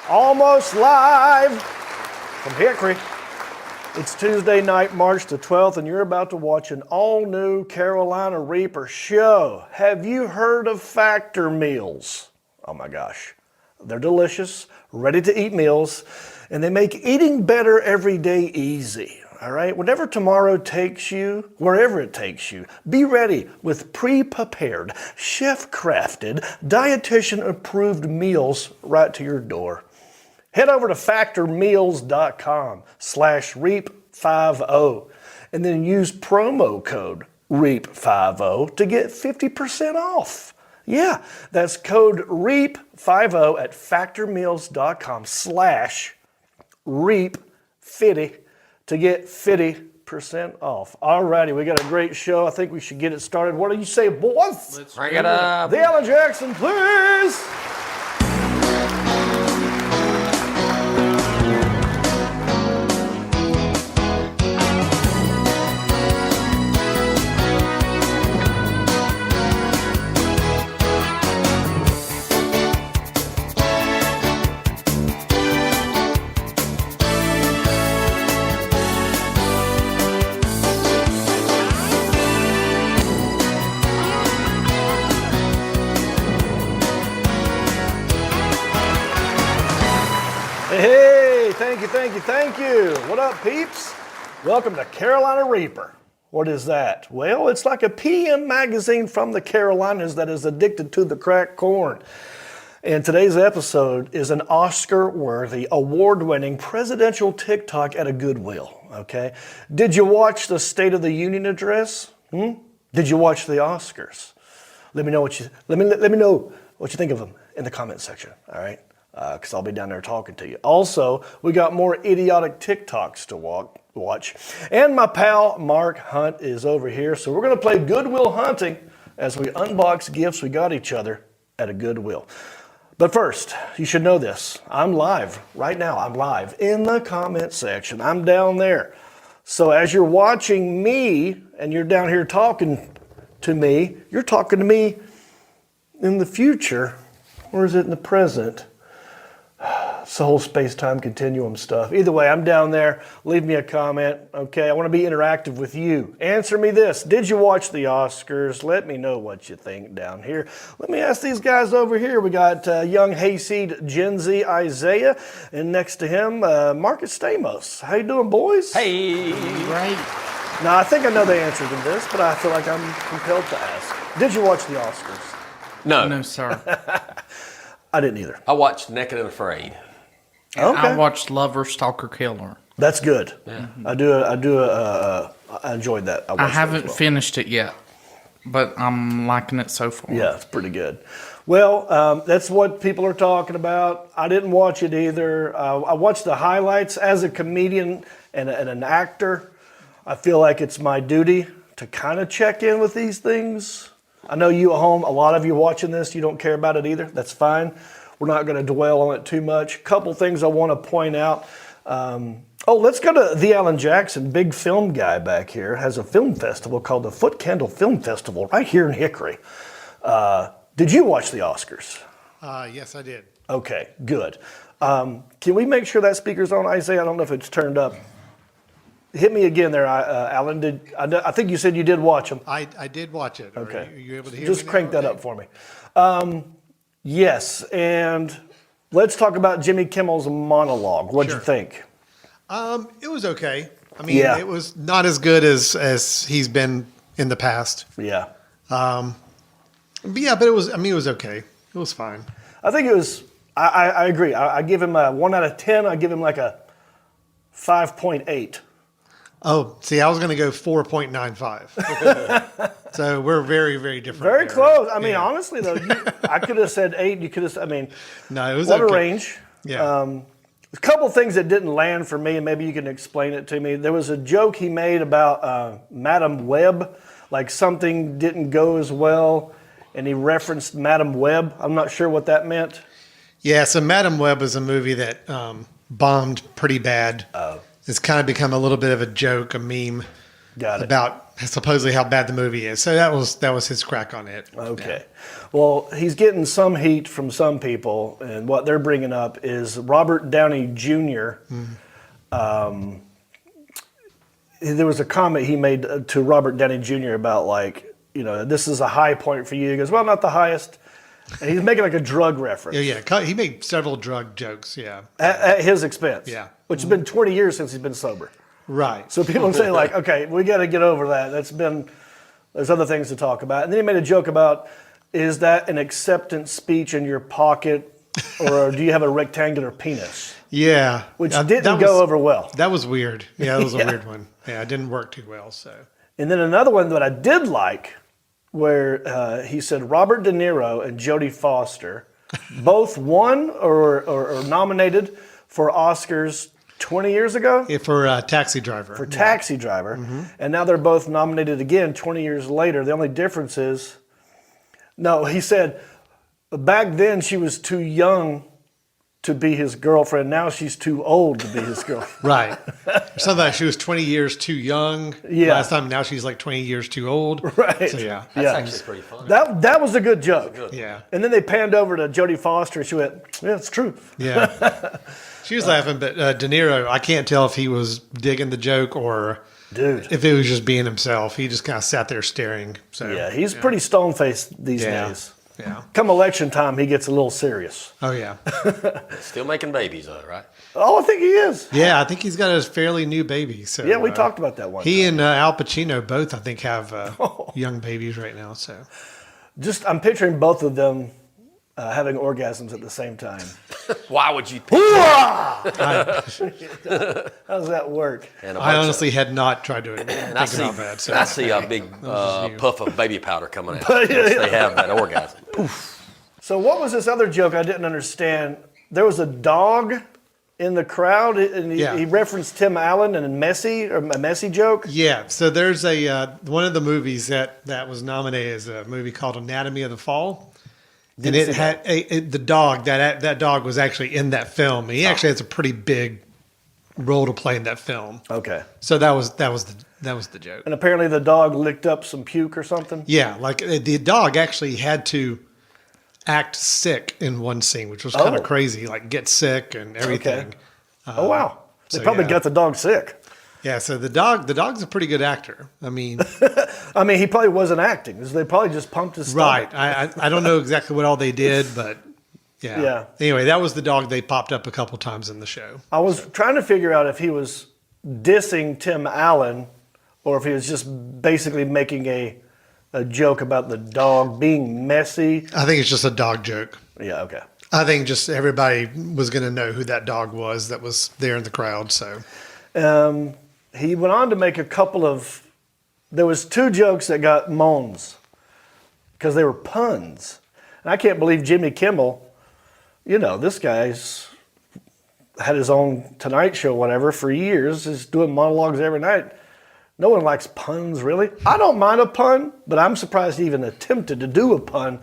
Almost live from Hickory. It's Tuesday night, March the 12th, and you're about to watch an all-new Carolina Reaper show. Have you heard of Factor meals? Oh my gosh. They're delicious, ready-to-eat meals, and they make eating better every day easy. All right, whatever tomorrow takes you, wherever it takes you, be ready with pre-prepared, chef-crafted, dietitian-approved meals right to your door. Head over to factormeals.com/REAP50 and then use promo code REAP50 to get 50% off. Yeah, that's code REAP50 at factormeals.com/REAP50 to get 50% off. All righty, we got a great show. I think we should get it started. What do you say, boys? Let's bring it up. The Alan Jackson, please. Hey, thank you. What up, peeps? Welcome to Carolina Reaper. What is that? Well, it's like a PM magazine from the Carolinas that is addicted to the cracked corn. And today's episode is an Oscar-worthy, award-winning presidential TikTok at a Goodwill, okay? Did you watch the State of the Union address? Did you watch the Oscars? Let me know what you think of them in the comment section, all right? Because I'll be down there talking to you. Also, we got more idiotic TikToks to watch. And my pal, Marc Hunt, is over here. So we're going to play Goodwill Hunting as we unbox gifts we got each other at a Goodwill. But first, you should know this. I'm live. Right now, I'm live in the comment section. I'm down there. So as you're watching me and you're down here talking to me, you're talking to me in the future. Or is it in the present? It's the whole space-time continuum stuff. Either way, I'm down there. Leave me a comment. Okay, I want to be interactive with you. Answer me this. Did you watch the Oscars? Let me know what you think down here. Let me ask these guys over here. We got young hayseed Gen Z Isaiah, and next to him, Marcus Stamos. How you doing, boys? Hey. Right. Now, I think I know the answer to this, but I feel like I'm compelled to ask. Did you watch the Oscars? No. No, sir. I didn't either. I watched Naked and Afraid. Okay. I watched Lover, Stalker, Killer. That's good. Yeah. I enjoyed that. I haven't finished it yet, but I'm liking it so far. Yeah, it's pretty good. Well, that's what people are talking about. I didn't watch it either. I watched the highlights. As a comedian and an actor, I feel like it's my duty to kind of check in with these things. I know you at home, a lot of you watching this, you don't care about it either. That's fine. We're not going to dwell on it too much. Couple things I want to point out. Let's go to the Alan Jackson, big film guy back here, has a film festival called the Foot Candle Film Festival right here in Hickory. Did you watch the Oscars? Yes, I did. Okay, good. Can we make sure that speaker's on, Isaiah? I don't know if it's turned up. Hit me again there, Alan. I think you said you did watch them. I did watch it. Okay. Are you able to hear Just me now? crank that Okay. up for me. Yes, and let's talk about Jimmy Kimmel's monologue. What'd you think? It was okay. I mean, Yeah. it was not as good as he's been in the past. Yeah. But it was okay. It was fine. I think it was, I agree. I give him a 1 out of 10. I give him like a 5.8. Oh, see, I was going to go 4.95. So we're very, very different. Very there. close. I mean, Yeah. honestly, though, I could have said 8. You could have, No, it was what okay. a range. Yeah. A couple things that didn't land for me, and maybe you can explain it to me. There was a joke he made about Madam Web, like something didn't go as well, and he referenced Madam Web. I'm not sure what that meant. Yeah, so Madam Web was a movie that bombed pretty bad. It's kind of become a little bit of a joke, a meme. Got it. about supposedly how bad the movie is. So that was his crack on it. Okay. Well, he's getting some heat from some people, and what they're bringing up is Robert Downey Jr. There was a comment he made to Robert Downey Jr. about this is a high point for you. He goes, well, not the highest. And he's making like a drug reference. Yeah. He made several drug jokes. Yeah. At his expense. Yeah. Which has been 20 years since he's been sober. Right. So people say like, okay, we got to get over that. There's other things to talk about. And then he made a joke about, is that an acceptance speech in your pocket, or do you have a rectangular penis? Yeah. Which didn't go over well. That was weird. Yeah, that was a weird one. Yeah, it didn't work too well. So. And then another one that I did like, where he said Robert De Niro and Jodie Foster both won or nominated for Oscars 20 years ago. Yeah, for Taxi Driver. For Taxi Driver. And now they're both nominated again 20 years later. The only difference is, no, he said back then she was too young to be his girlfriend. Now she's too old to be his girlfriend. Right. Something like she was 20 years too young last time. Now she's like 20 years too old. Right. So, yeah. That's actually pretty funny. That was a good joke. Yeah. And then they panned over to Jodie Foster, and she went, yeah, it's true. Yeah. She was laughing, but De Niro, I can't tell if he was digging the joke or if it was just being himself. He just kind of sat there staring. So Yeah, he's pretty stone-faced these days. Yeah. Come election time, he gets a little serious. Oh, yeah. Still making babies, though, right? Oh, I think he is. Yeah, I think he's got a fairly new baby. So Yeah, we talked about that one He time. and Al Pacino both, I think, have young babies right now. So I'm picturing both of them having orgasms at the same time. Why would you think How does that work? I honestly had not tried to think and I see, about that. So I see a big puff of baby powder coming out once they have that orgasm. So what was this other joke I didn't understand? There was a dog in the crowd, and he referenced Tim Allen and a messy joke. Yeah, so there's one of the movies that was nominated as a movie called Anatomy of the Fall. And it had the dog. That dog was actually in that film. He actually has a pretty big role to play in that film. Okay. So that was the joke. And apparently the dog licked up some puke or something. Yeah, like the dog actually had to act sick in one scene, which was kind of crazy. Like get sick and everything. Okay. Oh wow! They so, probably got the dog sick. Yeah, so the dog's a pretty good actor. I mean, he probably wasn't acting. They probably just pumped his stomach. Right. I don't know exactly what all they did, but yeah. Anyway, that was the dog they popped up a couple times in the show. I was trying to figure out if he was dissing Tim Allen or if he was just basically making a joke about the dog being messy. I think it's just a dog joke. Yeah, okay. I think just everybody was going to know who that dog was that was there in the crowd. So he went on to make there was two jokes that got moans because they were puns. And I can't believe Jimmy Kimmel, this guy's had his own Tonight Show, whatever, for years. He's doing monologues every night. No one likes puns, really. I don't mind a pun, but I'm surprised he even attempted to do a pun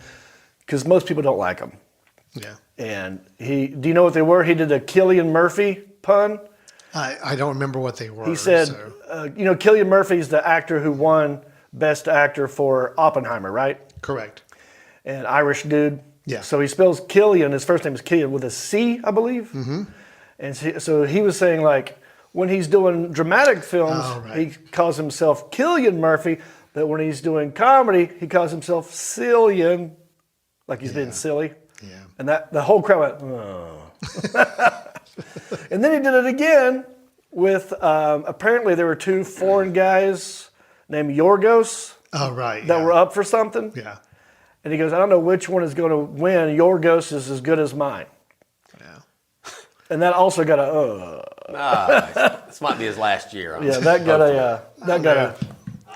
because most people don't like them. Yeah. And do you know what they were? He did a Cillian Murphy pun. I don't remember what they were. He said, Cillian Murphy's the actor who won Best Actor for Oppenheimer, right? Correct. And Irish dude. Yeah. So he spells Cillian, his first name is Cillian, with a C, I believe. Mm-hmm. And so he was saying, like, when he's doing dramatic films, he calls himself Cillian Murphy, but when he's doing comedy, he calls himself Cillian, like he's being silly. Yeah. And the whole crowd went, oh. And then he did it again with, apparently there were two foreign guys named Yorgos that were up for something. Yeah. And he goes, I don't know which one is going to win. Yorgos is as good as mine. Yeah. And that also got a, This might be his last year. yeah, that got a,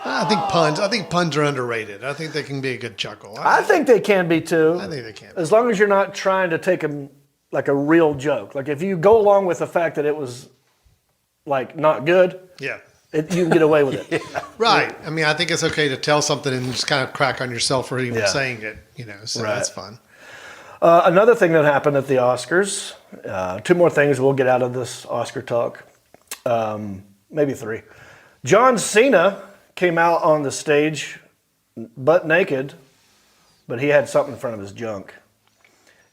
I think puns are underrated. I think they can be a good chuckle. I think they can be too. I think they can. As long as you're not trying to take them like a real joke. Like if you go along with the fact that it was like not good, Yeah. you can get away with it. Right. I mean, I think it's okay to tell something and just kind of crack on yourself for even saying it, so Right. that's fun. Another thing that happened at the Oscars, two more things we'll get out of this Oscar talk, maybe three. John Cena came out on the stage butt naked, but he had something in front of his junk.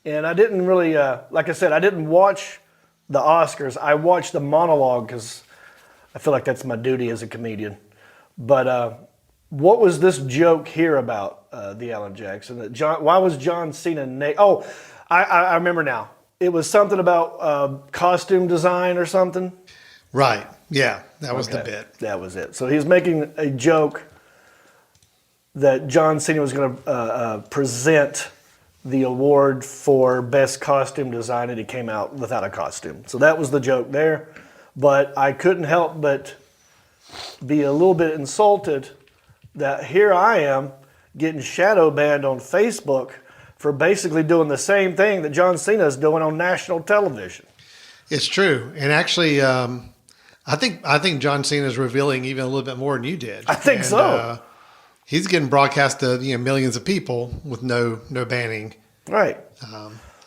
And I didn't really, like I said, I didn't watch the Oscars. I watched the monologue because I feel like that's my duty as a comedian. But what was this joke here about the Alan Jackson? Why was John Cena naked? Oh, I remember now. It was something about costume design or something. Right. Yeah, that was the bit. That was it. So he was making a joke that John Cena was going to present the award for best costume design, and he came out without a costume. So that was the joke there. But I couldn't help but be a little bit insulted that here I am getting shadow banned on Facebook for basically doing the same thing that John Cena is doing on national television. It's true. And actually, I think John Cena is revealing even a little bit more than you did. I think so. He's getting broadcast to millions of people with no banning. Right.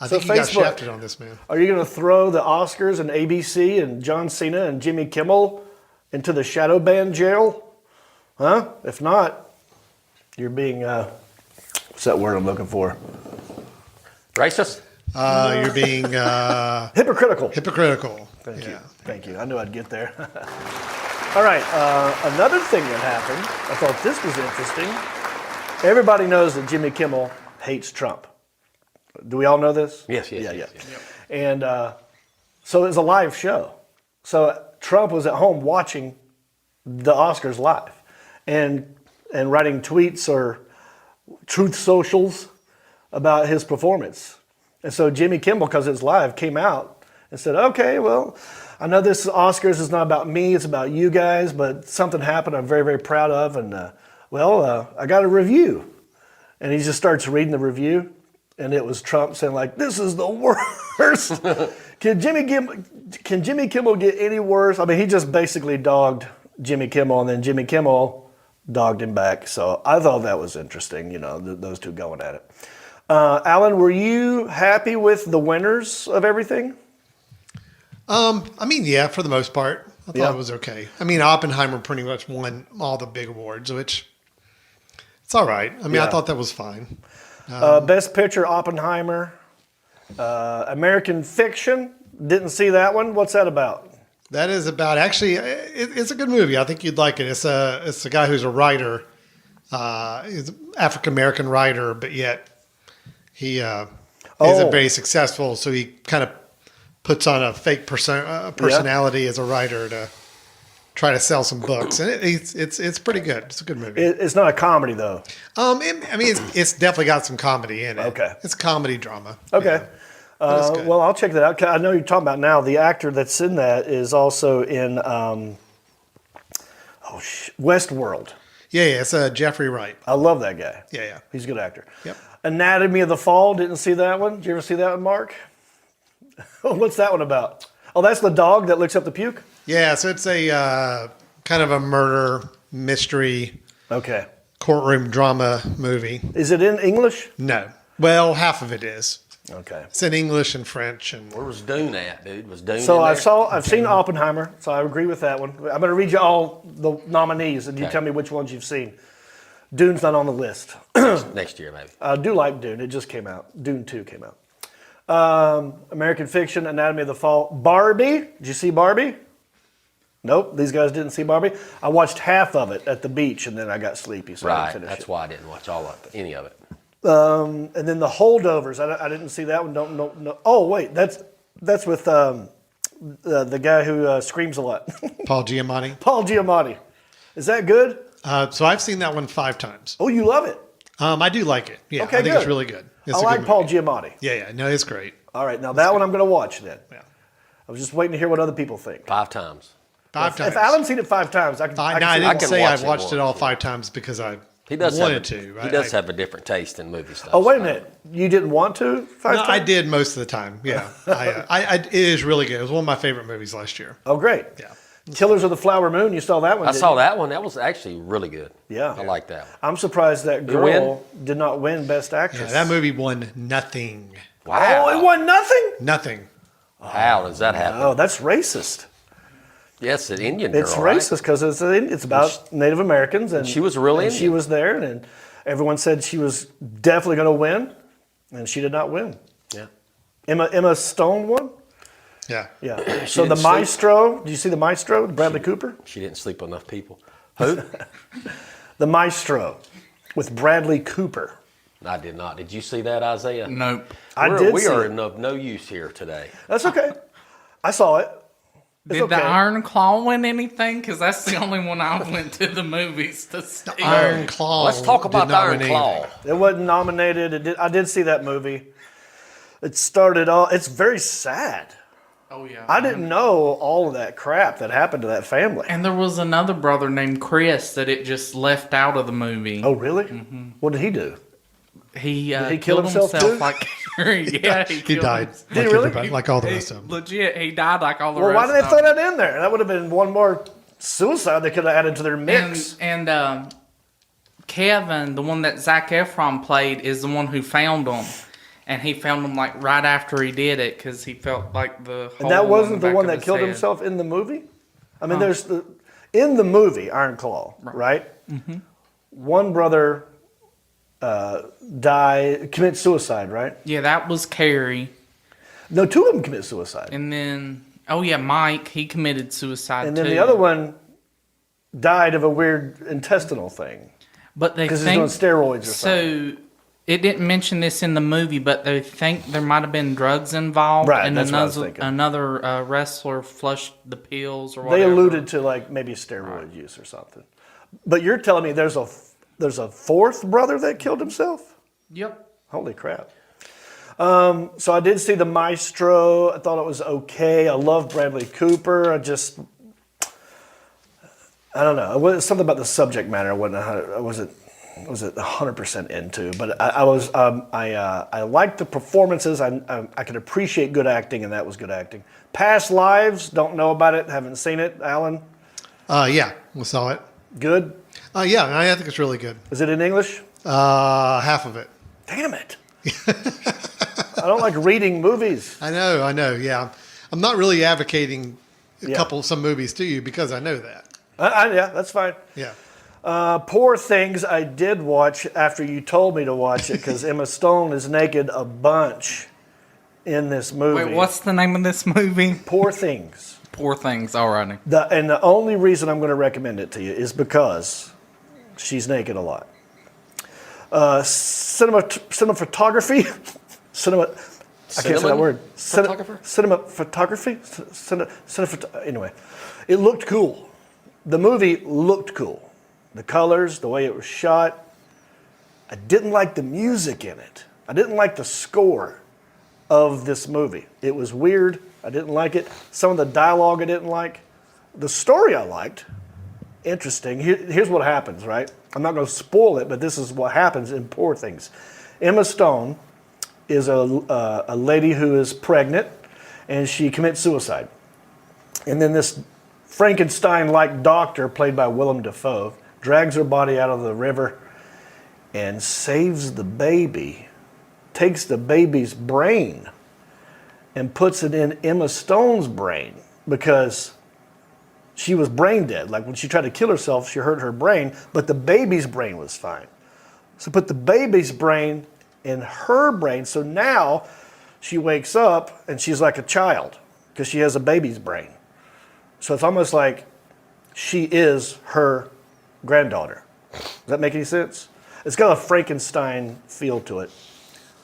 I think he got shafted on this, man. Are you going to throw the Oscars and ABC and John Cena and Jimmy Kimmel into the shadow ban jail? Huh? If not, you're being, what's that word I'm looking for? Racist? You're being hypocritical. Hypocritical. Thank you. Thank you. I knew I'd get there. All right. Another thing that happened, I thought this was interesting. Everybody knows that Jimmy Kimmel hates Trump. Do we all know this? Yes. And so it was a live show. So Trump was at home watching the Oscars live and writing tweets or truth socials about his performance. And so Jimmy Kimmel, because it's live, came out and said, okay, well, I know this Oscars is not about me, it's about you guys, but something happened I'm very, very proud of. And, I got a review. And he just starts reading the review. And it was Trump saying, like, this is the worst. Can Jimmy Kimmel get any worse? I mean, he just basically dogged Jimmy Kimmel, and then Jimmy Kimmel dogged him back. So I thought that was interesting, those two going at it. Alan, were you happy with the winners of everything? Yeah, for the most part. I thought it was okay. I mean, Oppenheimer pretty much won all the big awards, which it's all right. I mean, I thought that was fine. Best Picture, Oppenheimer. American Fiction, didn't see that one. What's that about? That is about, actually, it's a good movie. I think you'd like it. It's a guy who's a writer. He's an African-American writer, but yet he isn't very successful, so he kind of puts on a fake personality as a writer to try to sell some books, and it's pretty good. It's a good movie. It's not a comedy though. It's definitely got some comedy in it. Okay, it's a comedy drama. Okay, well, I'll check that out. I know you're talking about now. The actor that's in that is also in Westworld. Yeah, it's Jeffrey Wright. I love that guy. Yeah, he's a good actor. Yep. Anatomy of the Fall. Didn't see that one. Did you ever see that one, Mark? What's that one about? Oh, that's the dog that licks up the puke? Yeah, so it's a kind of a murder mystery courtroom drama movie. Is it in English? No. Well, half of it is. Okay. It's in English and French. And where was Dune at, dude? Was Dune So in there? I've seen Oppenheimer, so I agree with that one. I'm going to read you all the nominees, and you tell me which ones you've seen. Dune's not on the list. Next year, maybe. I do like Dune. It just came out. Dune 2 came out. American Fiction, Anatomy of the Fall. Barbie. Did you see Barbie? Nope, these guys didn't see Barbie. I watched half of it at the beach, and then I got sleepy, so I didn't finish that's it. why I didn't watch any of it. And then The Holdovers. I didn't see that one. No. Oh, wait, that's with the guy who screams a lot. Paul Giamatti. Paul Giamatti. Is that good? So I've seen that one 5 times. Oh, you love it. I do like it. Yeah, Okay, I think good. it's really good. It's I a like good Paul movie. Giamatti. Yeah, no, it's great. All right, now that one I'm going to watch then. Yeah. I was just waiting to hear what other people think. 5 times. 5 times. If Alan's seen it 5 times, I can. I see didn't can say watch I it watched it more. all 5 times because I He does wanted to. He does have a different taste in movie stuff. Oh, wait a minute. You didn't want to 5 No, times? I did most of the time. Yeah, it is really good. It was one of my favorite movies last year. Oh, great. Yeah. Killers of the Flower Moon. You saw that one? I didn't saw you? that one. That was actually really good. Yeah. I like that one. I'm surprised that Did it win? girl did not win Best Actress. Yeah, that movie won nothing. Wow. Oh, it won nothing? Nothing. How does that happen? Oh, that's racist. Yeah, it's an Indian girl, It's right? racist because it's about Native Americans, and she was a real and Indian. She was there, and everyone said she was definitely going to win, and she did not win. Yeah. Emma Stone won. Yeah. Yeah. So the didn't sleep. Maestro. Do you see the Maestro? Bradley Cooper. She didn't sleep with enough people. Who? The Maestro, with Bradley Cooper. I did not. Did you see that, Isaiah? Nope. We are of no use here today. That's okay. I saw it. It's Did okay. the Iron Claw win anything? Because that's the only one I went to the movies to see. Iron Claw. Let's talk about did the not Iron win Claw. anything. It wasn't nominated. I did see that movie. It started off. It's very sad. Oh, yeah. I didn't know all of that crap that happened to that family. And there was another brother named Chris that it just left out of the movie. Oh, really? What did he do? He he kill killed himself himself too? like yeah, He killed died. himself. Did he Like really? everybody- like all the rest of them. Legit, he died like all the Well, why rest did they of throw them. that in there? That would have been one more suicide they could have added to their mix. And Kevin, the one that Zac Efron played, is the one who found him. And he found him like right after he did it because he felt like the And that hole in wasn't the back one of that his killed head. himself in the movie? I mean, in the movie, Iron Claw, right? Mm-hmm. One brother commits suicide, right? Yeah, that was Carrie. No, two of them commit suicide. And then, oh yeah, Mike, he committed suicide And then too. the other one died of a weird intestinal thing but they because he's think doing steroids or something. so. It didn't mention this in the movie, but they think there might have been drugs involved. Right, and that's what I was thinking. another wrestler flushed the pills or whatever. They alluded to like maybe steroid use or something. But you're telling me there's a fourth brother that killed himself? Yep. Holy crap. So I did see the Maestro. I thought it was okay. I love Bradley Cooper. I don't know. It was something about the subject matter I wasn't 100% into, but I was. I liked the performances. I could appreciate good acting, and that was good acting. Past Lives, don't know about it, haven't seen it. Alan, Yeah, we saw it. good. Yeah, I think it's really good. Is it in English? Half of it. Damn it! I don't like reading movies. I know. Yeah, I'm not really advocating Yeah. some movies to you because I know that. Yeah, that's fine. Yeah. Poor Things, I did watch after you told me to watch it because Emma Stone is naked a bunch in this movie. Wait, what's the name of this movie? Poor Things. Poor Things. Alrighty. And the only reason I'm going to recommend it to you is because she's naked a lot. Cinematography? I can't say that word. Photographer? Cinematography? Anyway, it looked cool. The movie looked cool. The colors, the way it was shot. I didn't like the music in it. I didn't like the score of this movie. It was weird. I didn't like it. Some of the dialogue I didn't like. The story I liked. Interesting. Here's what happens, right? I'm not going to spoil it, but this is what happens in Poor Things. Emma Stone is a lady who is pregnant, and she commits suicide. And then this Frankenstein-like doctor, played by Willem Dafoe, drags her body out of the river and saves the baby, takes the baby's brain and puts it in Emma Stone's brain because she was brain dead. Like when she tried to kill herself, she hurt her brain, but the baby's brain was fine. So put the baby's brain in her brain. So now she wakes up and she's like a child because she has a baby's brain. So it's almost like she is her granddaughter. Does that make any sense? It's got a Frankenstein feel to it.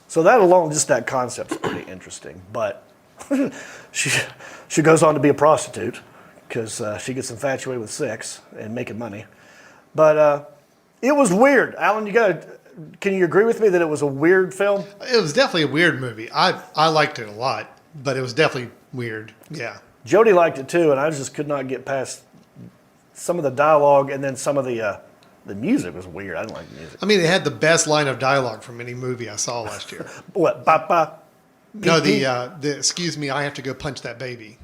So that alone, just that concept is pretty interesting. But she goes on to be a prostitute because she gets infatuated with sex and making money. But it was weird. Alan, can you agree with me that it was a weird film? It was definitely a weird movie. I liked it a lot, but it was definitely weird. Yeah. Jody liked it too, and I just could not get past some of the dialogue, and then some of the music was weird. I didn't like the music. I mean, it had the best line of dialogue from any movie I saw last year. What? Papa? No, the excuse me, I have to go punch that baby.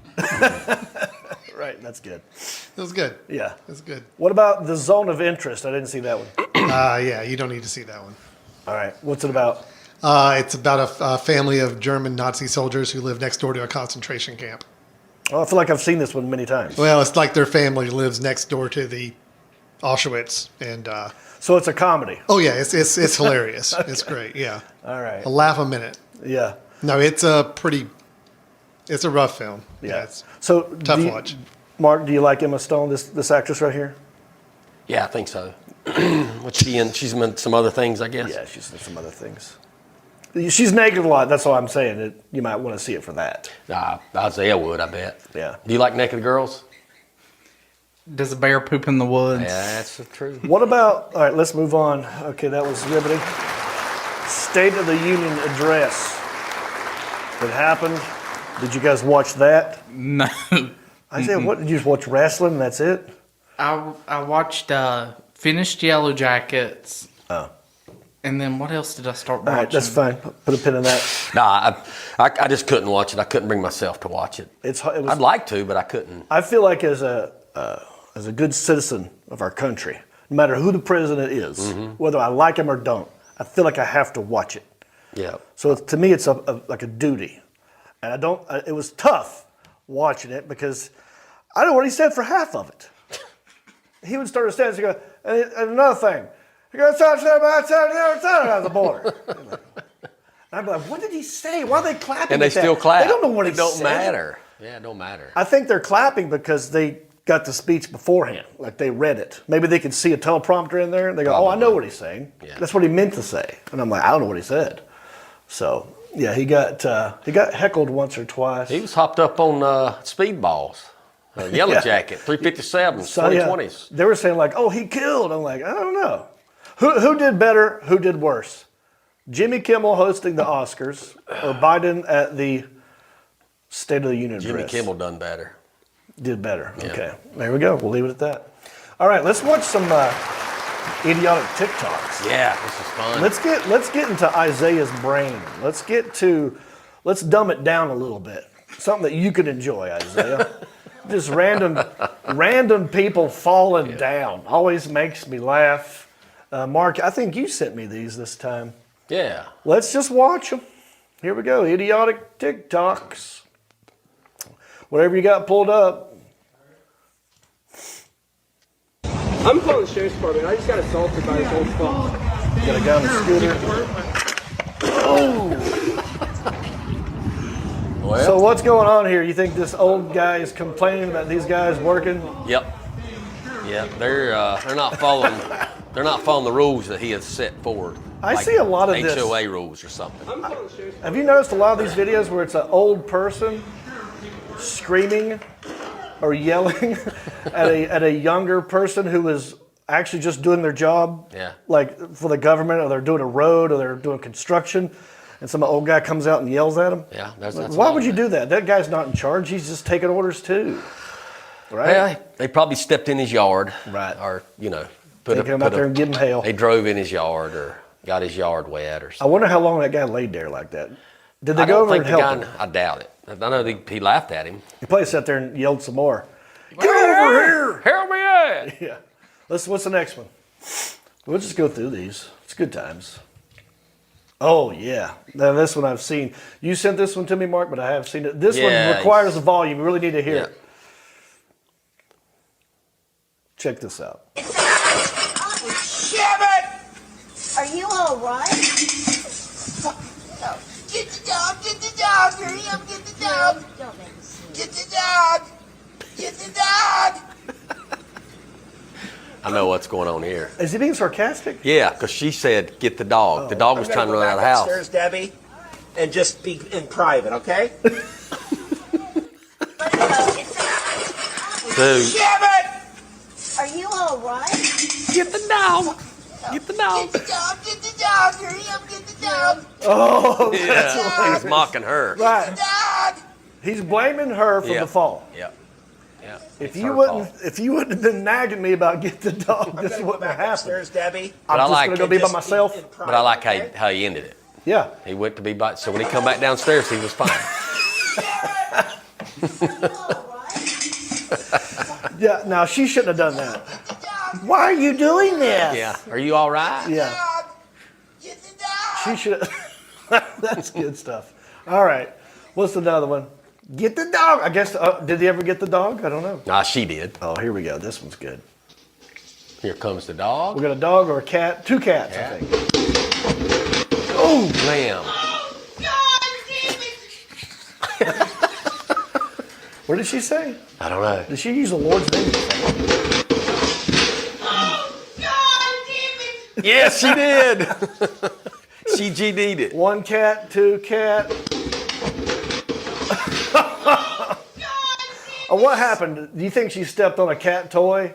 Right, that's good. It was good. Yeah. It was good. What about The Zone of Interest? I didn't see that one. Yeah, you don't need to see that one. All right, what's it about? It's about a family of German Nazi soldiers who live next door to a concentration camp. Oh, I feel like I've seen this one many times. Well, it's like their family lives next door to the Auschwitz, and So it's a comedy. oh yeah, it's hilarious. Okay. It's great. Yeah, All right. a laugh a minute. Yeah. No, it's a rough film. Yeah, it's So tough watch. Mark, do you like Emma Stone, this actress right here? Yeah, I think so. What's she in? She's in some other things, I guess. Yeah, she's in some other things. She's naked a lot. That's all I'm saying. You might want to see it for that. Isaiah would, I bet. Yeah. Do you like naked girls? Does a bear poop in the woods? Yeah, that's the truth. What about, all right, let's move on. Okay, that was riveting. State of the Union address. It happened. Did you guys watch that? No. Isaiah, what, did you just watch wrestling and that's it? I watched Finished Yellow Jackets. Oh. And then what else did I start watching? All right, that's fine. Put a pin in that. Nah, I just couldn't watch it. I couldn't bring myself to watch it. I'd like to, but I couldn't. I feel like as a good citizen of our country, no matter who the president is, whether I like him or don't, I feel like I have to watch it. Yeah. So to me, it's like a duty. And it was tough watching it because I know what he said for half of it. He would start a sentence and go, and another thing, he goes, outside the border. And I'd be like, what did he say? Why are they clapping? And they still clap. They don't know what he said. It don't said. matter. Yeah, it don't matter. I think they're clapping because they got the speech beforehand, like they read it. Maybe they could see a teleprompter in there and they go, oh, I know what he's saying. Yeah. That's what he meant to say. And I'm like, I don't know what he said. So, yeah, he got heckled once or twice. He was hopped up on speedballs. Yellow Jacket, 357s, 2020s. They were saying like, oh, he killed. I'm like, I don't know. Who did better? Who did worse? Jimmy Kimmel hosting the Oscars or Biden at the State of the Union Jimmy address? Kimmel done better. Did better. Yeah. Okay, there we go. We'll leave it at that. All right, let's watch some idiotic TikToks. Yeah, this is fun. Let's get into Isaiah's brain. Let's dumb it down a little bit. Something that you could enjoy, Isaiah. Just random people falling down always makes me laugh. Mark, I think you sent me these this time. Yeah. Let's just watch them. Here we go. Idiotic TikToks. Whatever you got pulled up. I'm calling the sheriff's department. I just got assaulted by this old fuck. Got a guy on a scooter. Well, So what's going on here? You think this old guy is complaining about these guys working? Yep. Yeah, they're not following. They're not following the rules that he has set forward. I see a lot of this. HOA rules or something. I'm calling the sheriff's Have you noticed a lot of these videos where it's an old person screaming or yelling at a younger person who is actually just doing their job? Yeah. Like for the government, or they're doing a road, or they're doing construction, and some old guy comes out and yells at them? Yeah, that's Why would you do that? That guy's not in charge. He's just taking orders too. Right? Yeah, they probably stepped in his yard. Right. Or, They come out there and give him hell. They drove in his yard or got his yard wet or I something. wonder how long that guy laid there like that. Did they go over and help him? I doubt it. I know he laughed at him. He probably sat there and yelled some more. Get over here! Help me out! Yeah. What's the next one? We'll just go through these. It's good times. Oh, yeah. Now, this one I've seen. You sent this one to me, Mark, but I have seen it. This Yeah, one requires a volume. You really need to hear Yeah. it. Check this out. Are you all right? Get the dog, get the dog, hurry up, get the dog. Don't make me see. Get the dog, get the dog. I know what's going on here. Is he being sarcastic? Yeah, because she said, get the dog. The dog was trying to run out of the house. upstairs, Debbie, and just be in private, okay? Dude, Are you all right? get the dog. Get the dog. Get the dog, get the dog, hurry up, get the dog. Oh, Yeah, he was mocking her. right. Dog. He's blaming her for Yeah. the fall. Yeah. Yeah. If It's you her wouldn't, fault. if you wouldn't have been nagging me about get the dog, this Go wouldn't back have happened. upstairs, Debbie. I'm I just like gonna go it. be by Just myself. in private, But I like okay? how he ended it. Yeah. He went to be by. So when he come back downstairs, he was fine. Yeah. Now she shouldn't have done that. Why are you doing this? Yeah. Are you all right? Yeah. Dog. Get the dog. She should. That's good stuff. All right. What's another one? Get the dog. I guess, did he ever get the dog? I don't know. Nah, she did. Oh, here we go. This one's good. Here comes the dog. We got a dog or a cat? 2 cats, Cat. I think. Oh, lamb. What did she say? I don't know. Did she use the Lord's name? Yes, she did. She GD'd it. 1 cat, 2 cat. Oh, what happened? Do you think she stepped on a cat toy?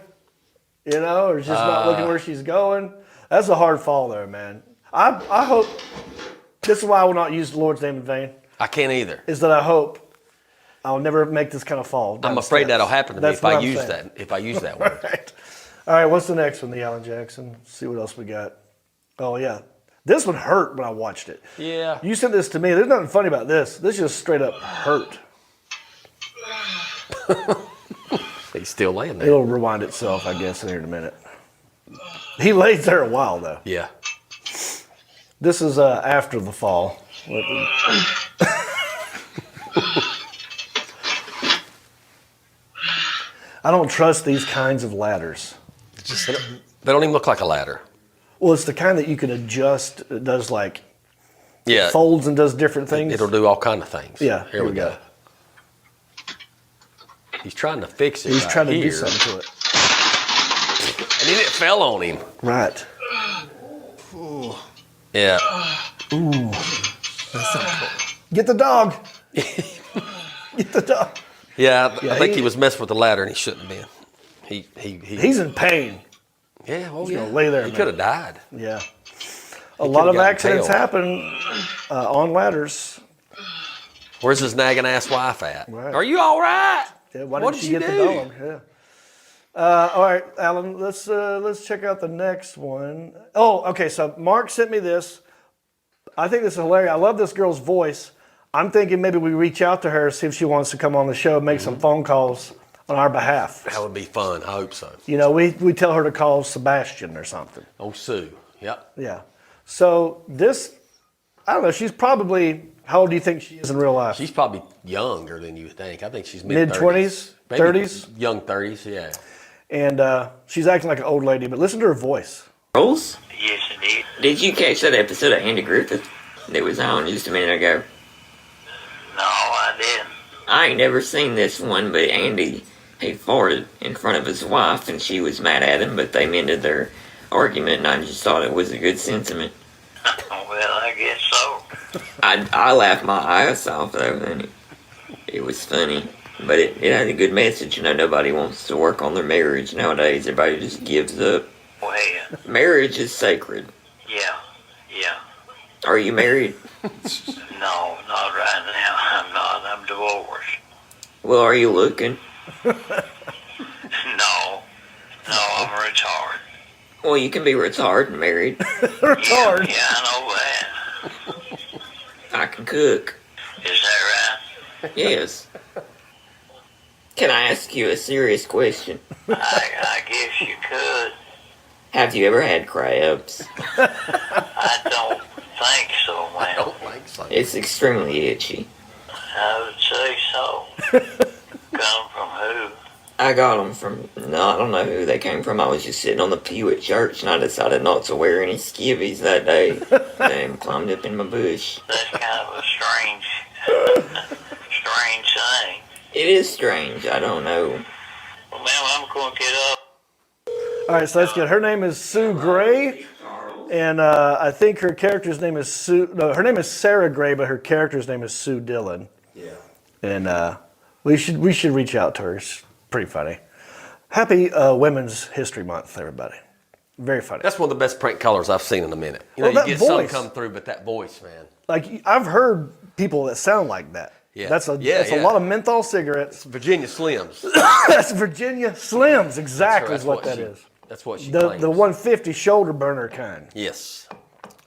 You know, or just not looking where she's going? That's a hard fall there, man. I hope, this is why I will not use the Lord's name in vain, I can't either. is that I hope I'll never make this kind of fall. I'm afraid that'll happen to me That's if what I I'm use saying. that. If I use that word. Right. All right, what's the next one, the Alan Jackson? Let's see what else we got. Oh, yeah. This one hurt when I watched it. Yeah. You sent this to me. There's nothing funny about this. This just straight up hurt. He's still laying there. It'll rewind itself, I guess, in here in a minute. He lays there a while, though. Yeah. This is after the fall. I don't trust these kinds of ladders. They don't even look like a ladder. Well, it's the kind that you can adjust. It does like Yeah. folds and does different things. It'll do all kind of things. Yeah, Here we go. He's trying to fix it. He's right trying to here, do something to it. And then it fell on him. Right. Yeah. Get the dog. Get the dog. Yeah, I think he- he was messing with the ladder and he shouldn't have been. He's in pain. Yeah, well, gonna lay there a He minute. could have died. Yeah. A lot of gotten accidents killed. happen on ladders. Where's his nagging ass wife at? Right. Are you all right? Yeah, why What did did she you get do? the dog? Yeah. All right, Alan. Let's check out the next one. Oh, okay. So Mark sent me this. I think this is hilarious. I love this girl's voice. I'm thinking maybe we reach out to her, see if she wants to come on the show, make some phone calls on our behalf. That would be fun. I hope so. You know, we tell her to call Sebastian or something. Oh, Sue. Yep. Yeah. So this, I don't know. She's probably, how old do you think she is in real life? She's probably younger than you think. I think she's Mid-20s, Maybe 30s? Young 30s, yeah. And she's acting like an old lady, but listen to her voice. Rolls? Yes, indeed. Did you catch that episode of Andy Griffith that was on just a minute ago? No, I didn't. I ain't never seen this one, but Andy, he farted in front of his wife and she was mad at him, but they mended their argument and I just thought it was a good sentiment. Well, I guess so. I laughed my ass off though, and it was funny. But it had a good message, you know, nobody wants to work on their marriage nowadays. Everybody just gives up. Well, Marriage is sacred. yeah. Are you married? No, not right now. I'm not. I'm divorced. Well, are you looking? No, I'm retarded. Well, you can be retarded and married. Retard. Yeah, I know that. I can cook. Is that right? Yes. Can I ask you a serious question? I guess you could. Have you ever had crabs? I don't think so, I man. don't think so. It's extremely itchy. I would say so. Come from who? I got them from, no, I don't know who they came from. I was just sitting on the pew at church and I decided not to wear any skivvies that day. And climbed up in my bush. That's kind of a strange thing. It is strange. I don't know. Well, man, I'm going to get up. All right, so that's good. Her name is Sue Gray, and I think her character's name is Sue. No, her name is Sarah Gray, but her character's name is Sue Dillon. Yeah. And we should reach out to her. It's pretty funny. Happy Women's History Month, everybody. Very funny. That's one of the best prank callers I've seen in a minute. You know, Well, that you get some voice. come through, but that voice, man. Like I've heard people that sound like that. Yeah. That's a Yeah, that's a yeah. lot of menthol cigarettes. Virginia Slims. That's Virginia Slims. Exactly That's is what that is. That's what she The claims. 150 shoulder burner kind. Yes.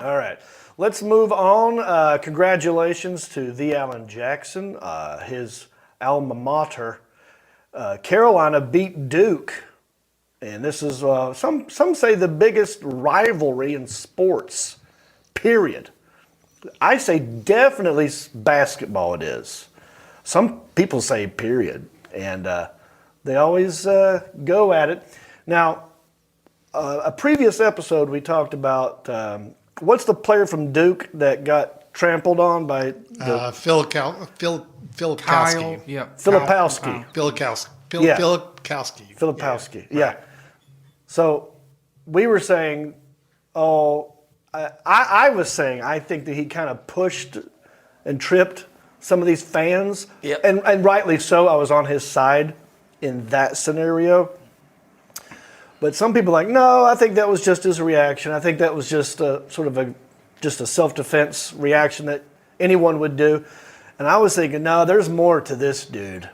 All right, let's move on. Congratulations to the Alan Jackson, his alma mater. Carolina beat Duke, and this is some say the biggest rivalry in sports. Period. I say definitely basketball. It is. some people say period, and they always go at it. Now, a previous episode we talked about what's the player from Duke that got trampled on by Filipowski. Kyle, yeah. Filipowski. Yeah. Filipowski. Filipowski, yeah. So we were saying, I was saying I think that he kind of pushed and tripped some of these fans, Yep. and rightly so. I was on his side in that scenario. But some people are like, no, I think that was just his reaction. I think that was just a self-defense reaction that anyone would do. And I was thinking, no, there's more to this dude.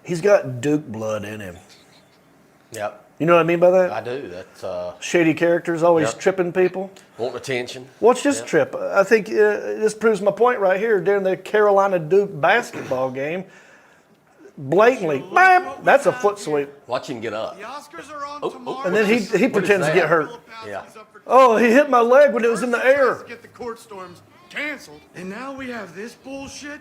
He's got Duke blood in him. Yep. You know what I mean by that? I do. That's Shady characters always Yep. tripping people. want attention. What's this trip? I think this proves my point right here. During the Carolina Duke basketball game, blatantly, bam, that's a foot sweep. Watch him get up. The Oscars are on Oh, tomorrow. And then he pretends to that? get hurt. Yeah. Oh, he hit my leg when it was in the air. Get the court storms canceled, and now we have this bullshit.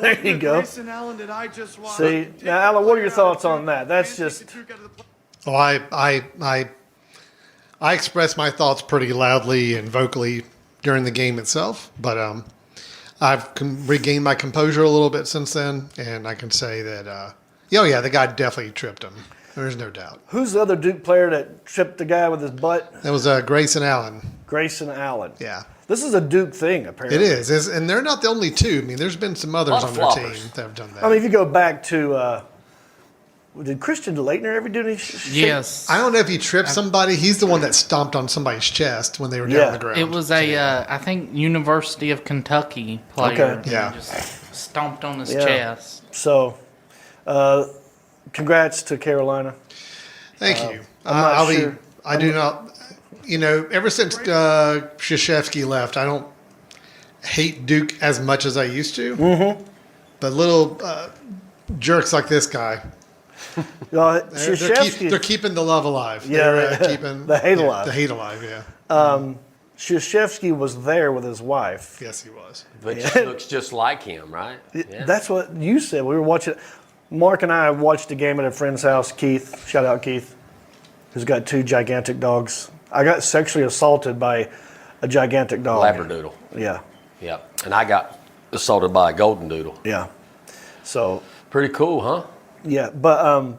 There you go. Grayson Allen that I just watched. See, Take now, the Alan, what are player your out thoughts of on Duke that? That's and take just the Duke out of the play. Well, I expressed my thoughts pretty loudly and vocally during the game itself, but I've regained my composure a little bit since then, and I can say that, the guy definitely tripped him. There's no doubt. who's the other Duke player that tripped the guy with his butt? That was Grayson Allen. Grayson Allen. Yeah. This is a Duke thing, apparently. It is, and they're not the only two. I mean, there's been some others Lot on of their floppers. team that have done that. I mean, if you go back to, did Christian Leitner ever do any Yes. I don't know if he tripped somebody. He's the one that stomped on somebody's chest when they were down Yeah. on the ground. It was I think, University of Kentucky player. Okay. Yeah. He just stomped on his Yeah. chest. So, congrats to Carolina. Thank you. I'm not sure. I do not. Ever since Krzyzewski left, I don't hate Duke as much as I used to. Mm-hmm. But little jerks like this guy, they're keeping the love alive. Yeah, They're keeping the hate alive. The hate alive. Yeah. Krzyzewski was there with his wife. Yes, he was. Which looks just like him, right? Yeah. That's what you said. We were watching. Mark and I watched a game at a friend's house. Keith, shout out Keith, who's got 2 gigantic dogs. I got sexually assaulted by a gigantic dog. Labradoodle. Yeah, Yep. And I got assaulted by a golden doodle. yeah. So Pretty cool, huh? yeah, but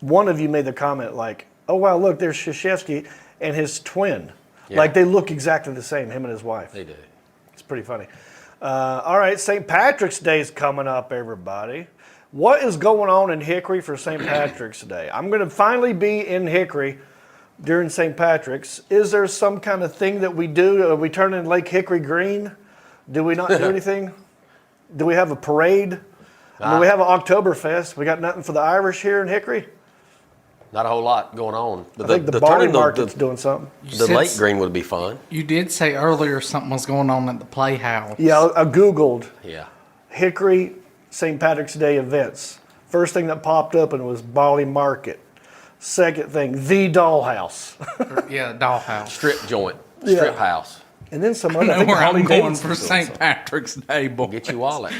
one of you made the comment like, "Oh wow, look, there's Krzyzewski and his twin. Yeah. Like they look exactly the same, him and his wife." They do. It's pretty funny. All right, St. Patrick's Day is coming up, everybody. What is going on in Hickory for St. Patrick's Day? I'm going to finally be in Hickory during St. Patrick's. Is there some kind of thing that we do? Are we turning Lake Hickory green? Do we not do anything? Do we have a parade? Do we have an Oktoberfest? We got nothing for the Irish here in Hickory? Not a whole lot going on. I think the barley turning market's doing something. The lake green would be fun. You did say earlier something was going on at the Playhouse. Yeah, I Googled Yeah. Hickory St. Patrick's Day events. First thing that popped up and was barley market. Second thing, the dollhouse. Yeah, Dollhouse. Strip joint. Strip Yeah. house. And then some I other. know think where I'm Harley going Davidson's for doing St. Patrick's Day, boy. Get you wallet.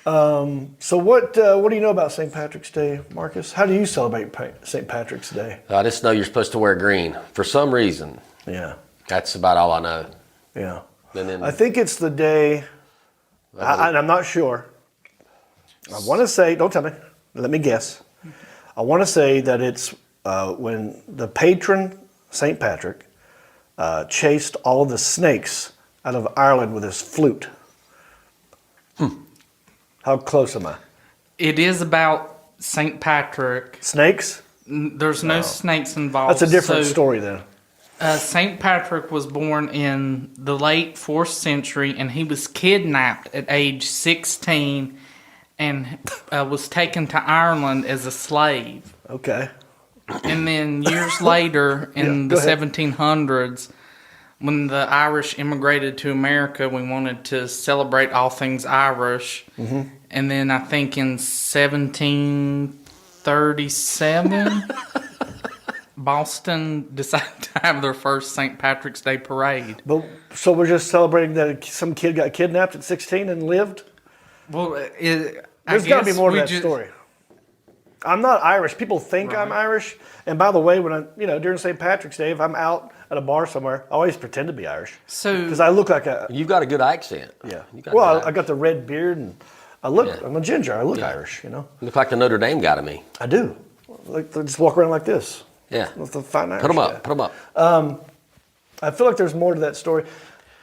So what do you know about St. Patrick's Day, Marcus? How do you celebrate St. Patrick's Day? I just know you're supposed to wear green for some reason. Yeah, That's about all I know. yeah. And then I think it's the day, and I'm not sure. I want to say, don't tell me, let me guess. I want to say that it's when the patron, St. Patrick, chased all of the snakes out of Ireland with his flute. How close am I? It is about St. Patrick. Snakes? There's no snakes involved. That's a different So, story then. St. Patrick was born in the late 4th century, and he was kidnapped at age 16 and was taken to Ireland as a slave. Okay. And then years later, in go the ahead. 1700s, when the Irish immigrated to America, we wanted to celebrate all things Irish. Mm-hmm. And then I think in 1737, Boston decided to have their first St. Patrick's Day parade. But so we're just celebrating that some kid got kidnapped at 16 and lived? Well, There's got to be guess more to we that ju- story. I'm not Irish. People think I'm Irish. And by the way, when during St. Patrick's Day, if I'm out at a bar somewhere, I always pretend to be Irish. So Because I look like a, You've got a good accent. yeah. You got Well, good I got the red beard and I'm a ginger. I look Irish, You look like the Notre Dame guy to me. I do. Like, I just walk around like this. Yeah. With the fine Irish Put them guy. up. Put them up. I feel like there's more to that story.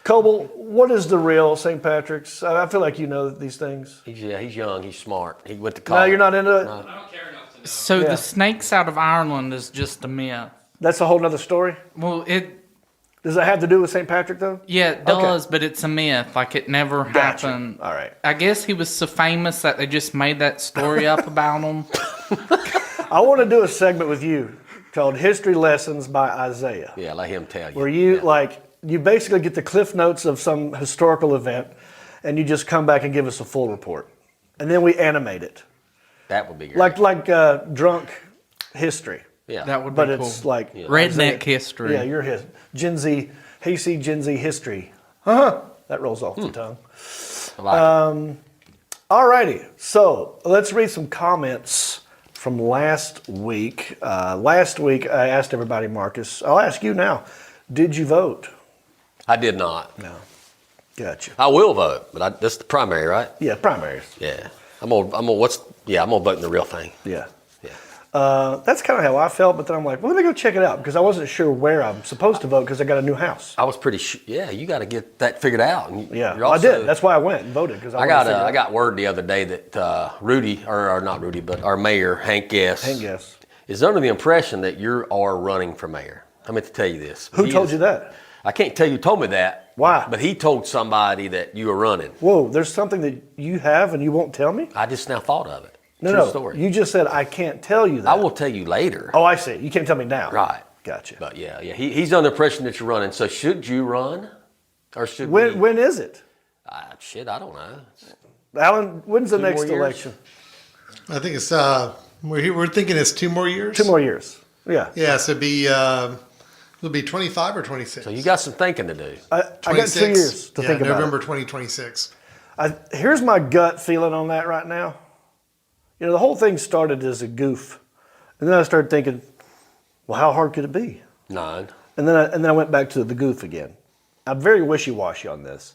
Coble, what is the real St. Patrick's? I feel like you know these things. He's young. He's smart. He went to No, college. you're not into it? No. So Yeah. the snakes out of Ireland is just a myth. That's a whole nother story? Well, Does that have to do with St. Patrick, though? yeah, it does, but it's a myth. Like it never Gotcha. happened. All right. I guess he was so famous that they just made that story up about him. I want to do a segment with you called History Lessons by Isaiah, Yeah, let him tell you. where you basically get the cliff notes of some historical event and you just come back and give us a full report. And then we animate it. That would be great. Like drunk history. yeah. That would be But cool. it's like Redneck Isaiah. history. Yeah, you're his Gen Z, hasty Gen Z history. That rolls off the tongue. I like it. Alrighty, so let's read some comments from last week. Last week I asked everybody, Marcus, I'll ask you now, did you vote? I did not. No. Gotcha. I will vote, but that's the primary, right? Yeah, primaries. Yeah. I'm gonna vote in the real thing. Yeah. Yeah. That's kind of how I felt, but then I'm like, well, let me go check it out because I wasn't sure where I'm supposed to vote because I got a new house. I was pretty sure. Yeah, you got to get that figured out. And Yeah, you're I also- did. That's why I went and voted because I got word the other day that Rudy, or not Rudy, but our mayor Hank Guess, is under the impression that you are running for mayor. I meant to tell you this. Who told you that? I can't tell you who told me that. Why? But he told somebody that you were running. Whoa, there's something that you have and you won't tell me? I just now thought of it. No, True no. story. You just said I can't tell you that. I will tell you later. Oh, I see. You can't tell me now. Right. Gotcha. But yeah. He's under the impression that you're running. So should you run, or should we? When is it? I don't know. Alan, when's the 2 next more years? election? I think it's we're thinking it's 2 more years. 2 more years. Yeah. Yeah, so it'll be 25 or 26. So you got some thinking to do. I got 2 years to think about November it. 2026. Here's my gut feeling on that right now. The whole thing started as a goof. And then I started thinking, well, how hard could it be? 9. And then I went back to the goof again. I'm very wishy-washy on this.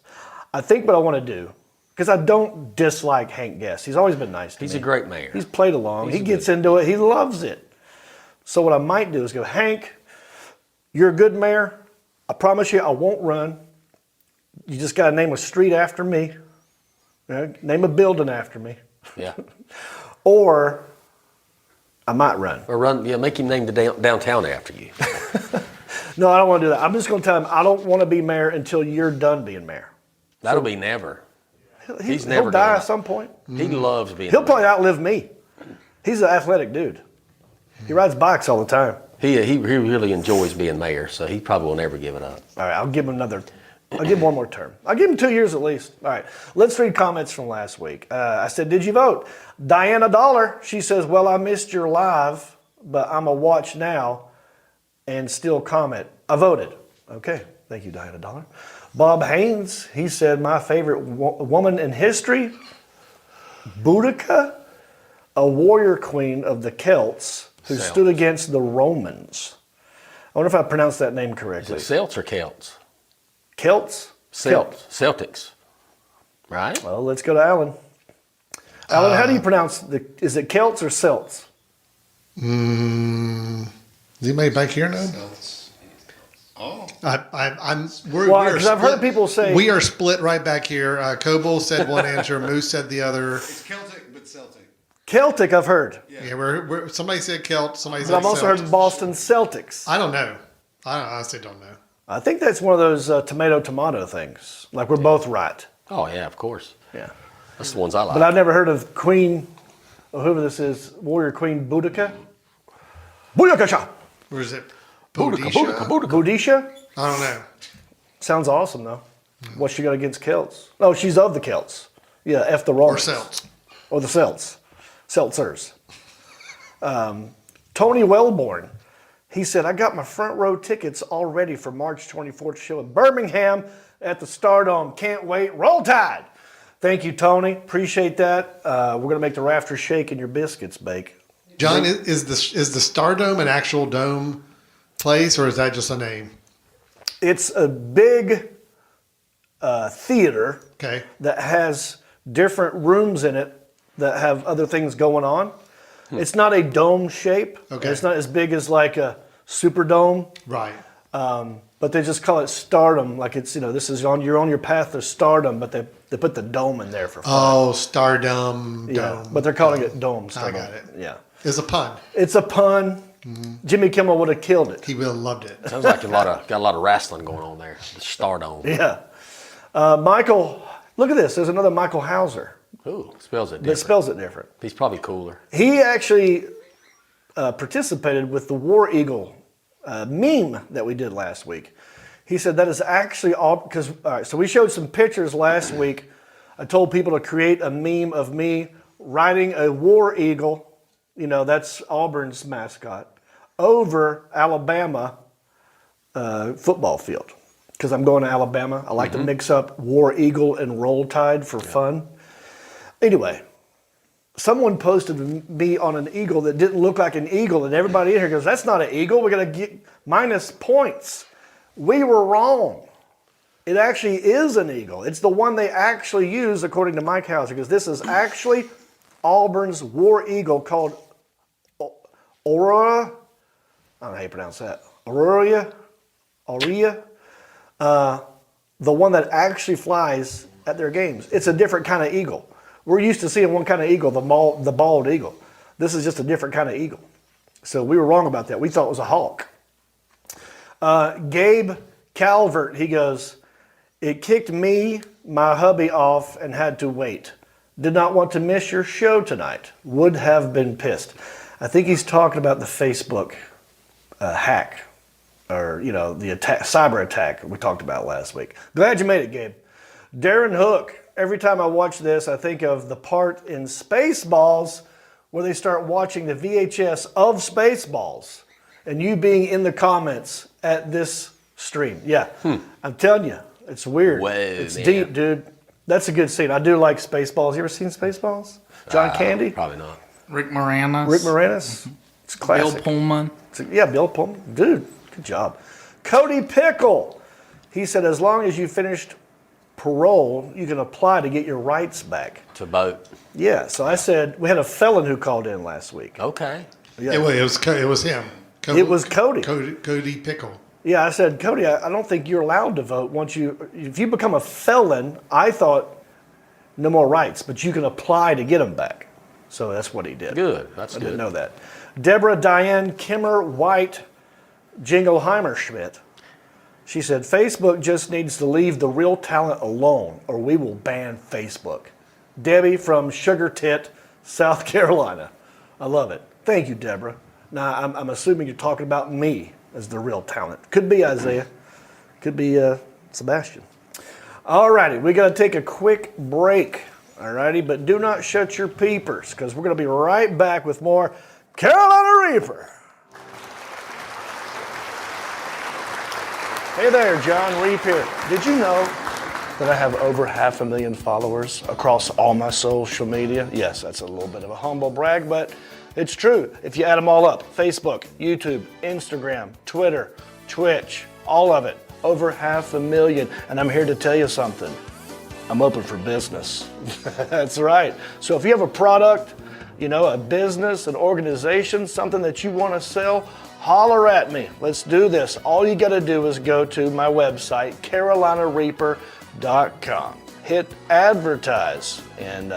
I think what I want to do, because I don't dislike Hank Guest. He's always been nice to me. He's a great mayor. He's played along. He gets into it. He loves it. So what I might do is go, Hank, you're a good mayor. I promise you I won't run. You just got to name a street after me. Name a building after me. Yeah. Or I might run. Or run. Yeah. Make him name the downtown after you. No, I don't want to do that. I'm just going to tell him I don't want to be mayor until you're done being mayor. That'll be never. He's He'll never die done at some point. He loves being. He'll the probably mayor. outlive me. He's an athletic dude. He rides bikes all the time. He really enjoys being mayor, so he probably will never give it up. All right, I'll give him one more term. I'll give him 2 years at least. All right, let's read comments from last week. I said, did you vote? Diana Dollar, she says, well, I missed your live, but I'm a watch now and still comment. I voted. Okay, thank you, Diana Dollar. Bob Haynes, he said, my favorite woman in history, Boudica, a warrior queen of the Celts who stood against the Romans. I wonder if I pronounced that name correctly. Is it Celts or Celts? Celts? Celtics. Right? Well, let's go to Alan. Alan, how do you pronounce is it Celts or Celts? Is anybody back here know? Oh. Because I've heard people say we are split right back here. Coble said one answer, Moose said the other. It's Celtic, but Celtic. Celtic. I've heard, Yeah, we're somebody said Celt, somebody but said I've also Celt. heard Boston Celtics. I don't know. I honestly don't know. I think that's one of those tomato things. Like we're both right. Oh yeah, of course. Yeah, That's the ones I like. but I've never heard of Queen, or whoever this is, Warrior Queen Boudica. Boudica. Where is it? Boudica. Boudicca. I don't know. Sounds awesome though. What's she got against Celts? Oh, she's of the Celts. Yeah, F the Romans. Or Celts. Or the Celts. Seltzers. Tony Wellborn, he said, I got my front row tickets all ready for March 24th show in Birmingham at the Stardome. Can't wait. Roll Tide. Thank you, Tony. Appreciate that. We're going to make the rafters shake and your biscuits bake. John, is the Stardome an actual dome place, or is that just a name? It's a big theater Okay. that has different rooms in it that have other things going on. It's not a dome shape. Okay. It's not as big as like a Superdome. Right. But they just call it Stardom. Like it's, this is you're on your path to stardom, but they put the dome in there for fun. Oh, Stardome Yeah, Dome. but they're calling it Dome. I got it. Yeah. It's a pun. It's a pun. Jimmy Kimmel would have killed it. He would have loved it. Sounds like got a lot of wrestling going on there. The Stardome. Yeah. Michael, look at this. There's another Michael Hauser. Ooh, spells it That different. spells it different. He's probably cooler. He actually participated with the War Eagle meme that we did last week. He said that is actually all because. All right, so we showed some pictures last week. I told people to create a meme of me riding a War Eagle. That's Auburn's mascot over Alabama football field because I'm going to Alabama. I like to mix up War Eagle and Roll Tide for fun. Anyway, someone posted me on an eagle that didn't look like an eagle, and everybody in here goes, "That's not an eagle. We're going to get minus points." We were wrong. It actually is an eagle. It's the one they actually use, according to Mike Hauser, because this is actually Auburn's War Eagle called Aurora. I don't know how you pronounce that. Aurea. The one that actually flies at their games. It's a different kind of eagle. We're used to seeing one kind of eagle, the bald eagle. This is just a different kind of eagle. So we were wrong about that. We thought it was a hawk. Gabe Calvert, he goes, "It kicked me, my hubby off and had to wait. Did not want to miss your show tonight. Would have been pissed." I think he's talking about the Facebook hack or, the attack, cyber attack we talked about last week. Glad you made it, Gabe. Darren Hook, every time I watch this, I think of the part in Spaceballs where they start watching the VHS of Spaceballs and you being in the comments at this stream. Yeah, I'm telling you, it's weird. Whoa, it's man. deep, dude. That's a good scene. I do like Spaceballs. You ever seen Spaceballs? John Candy? Probably not. Rick Moranis. Rick Moranis? It's a classic. Bill Pullman. Bill Pullman. Dude, good job. Cody Pickle. He said, as long as you finished parole, you can apply to get your rights back. To vote. Yeah, so I said, we had a felon who called in last week. Okay. Yeah. It was him. It was Cody. Cody Pickle. Yeah, I said, Cody, I don't think you're allowed to vote if you become a felon. I thought no more rights, but you can apply to get them back. So that's what he did. Good. That's I good. didn't know that. Deborah Diane Kimmer White Jingleheimer Schmidt. She said, Facebook just needs to leave the real talent alone or we will ban Facebook. Debbie from Sugar Tit, South Carolina. I love it. Thank you, Deborah. Now, I'm assuming you're talking about me as the real talent. Could be Isaiah. Could be Sebastian. All righty, we got to take a quick break. All righty, but do not shut your peepers because we're going to be right back with more Carolina Reaper. Hey there, John Reep here. Did you know that I have over 500,000 followers across all my social media? Yes, that's a little bit of a humble brag, but it's true. If you add them all up, Facebook, YouTube, Instagram, Twitter, Twitch, all of it, over 500,000. And I'm here to tell you something. I'm open for business. That's right. So if you have a product, a business, an organization, something that you want to sell, holler at me. Let's do this. All you got to do is go to my website, carolinareaper.com. Hit advertise, and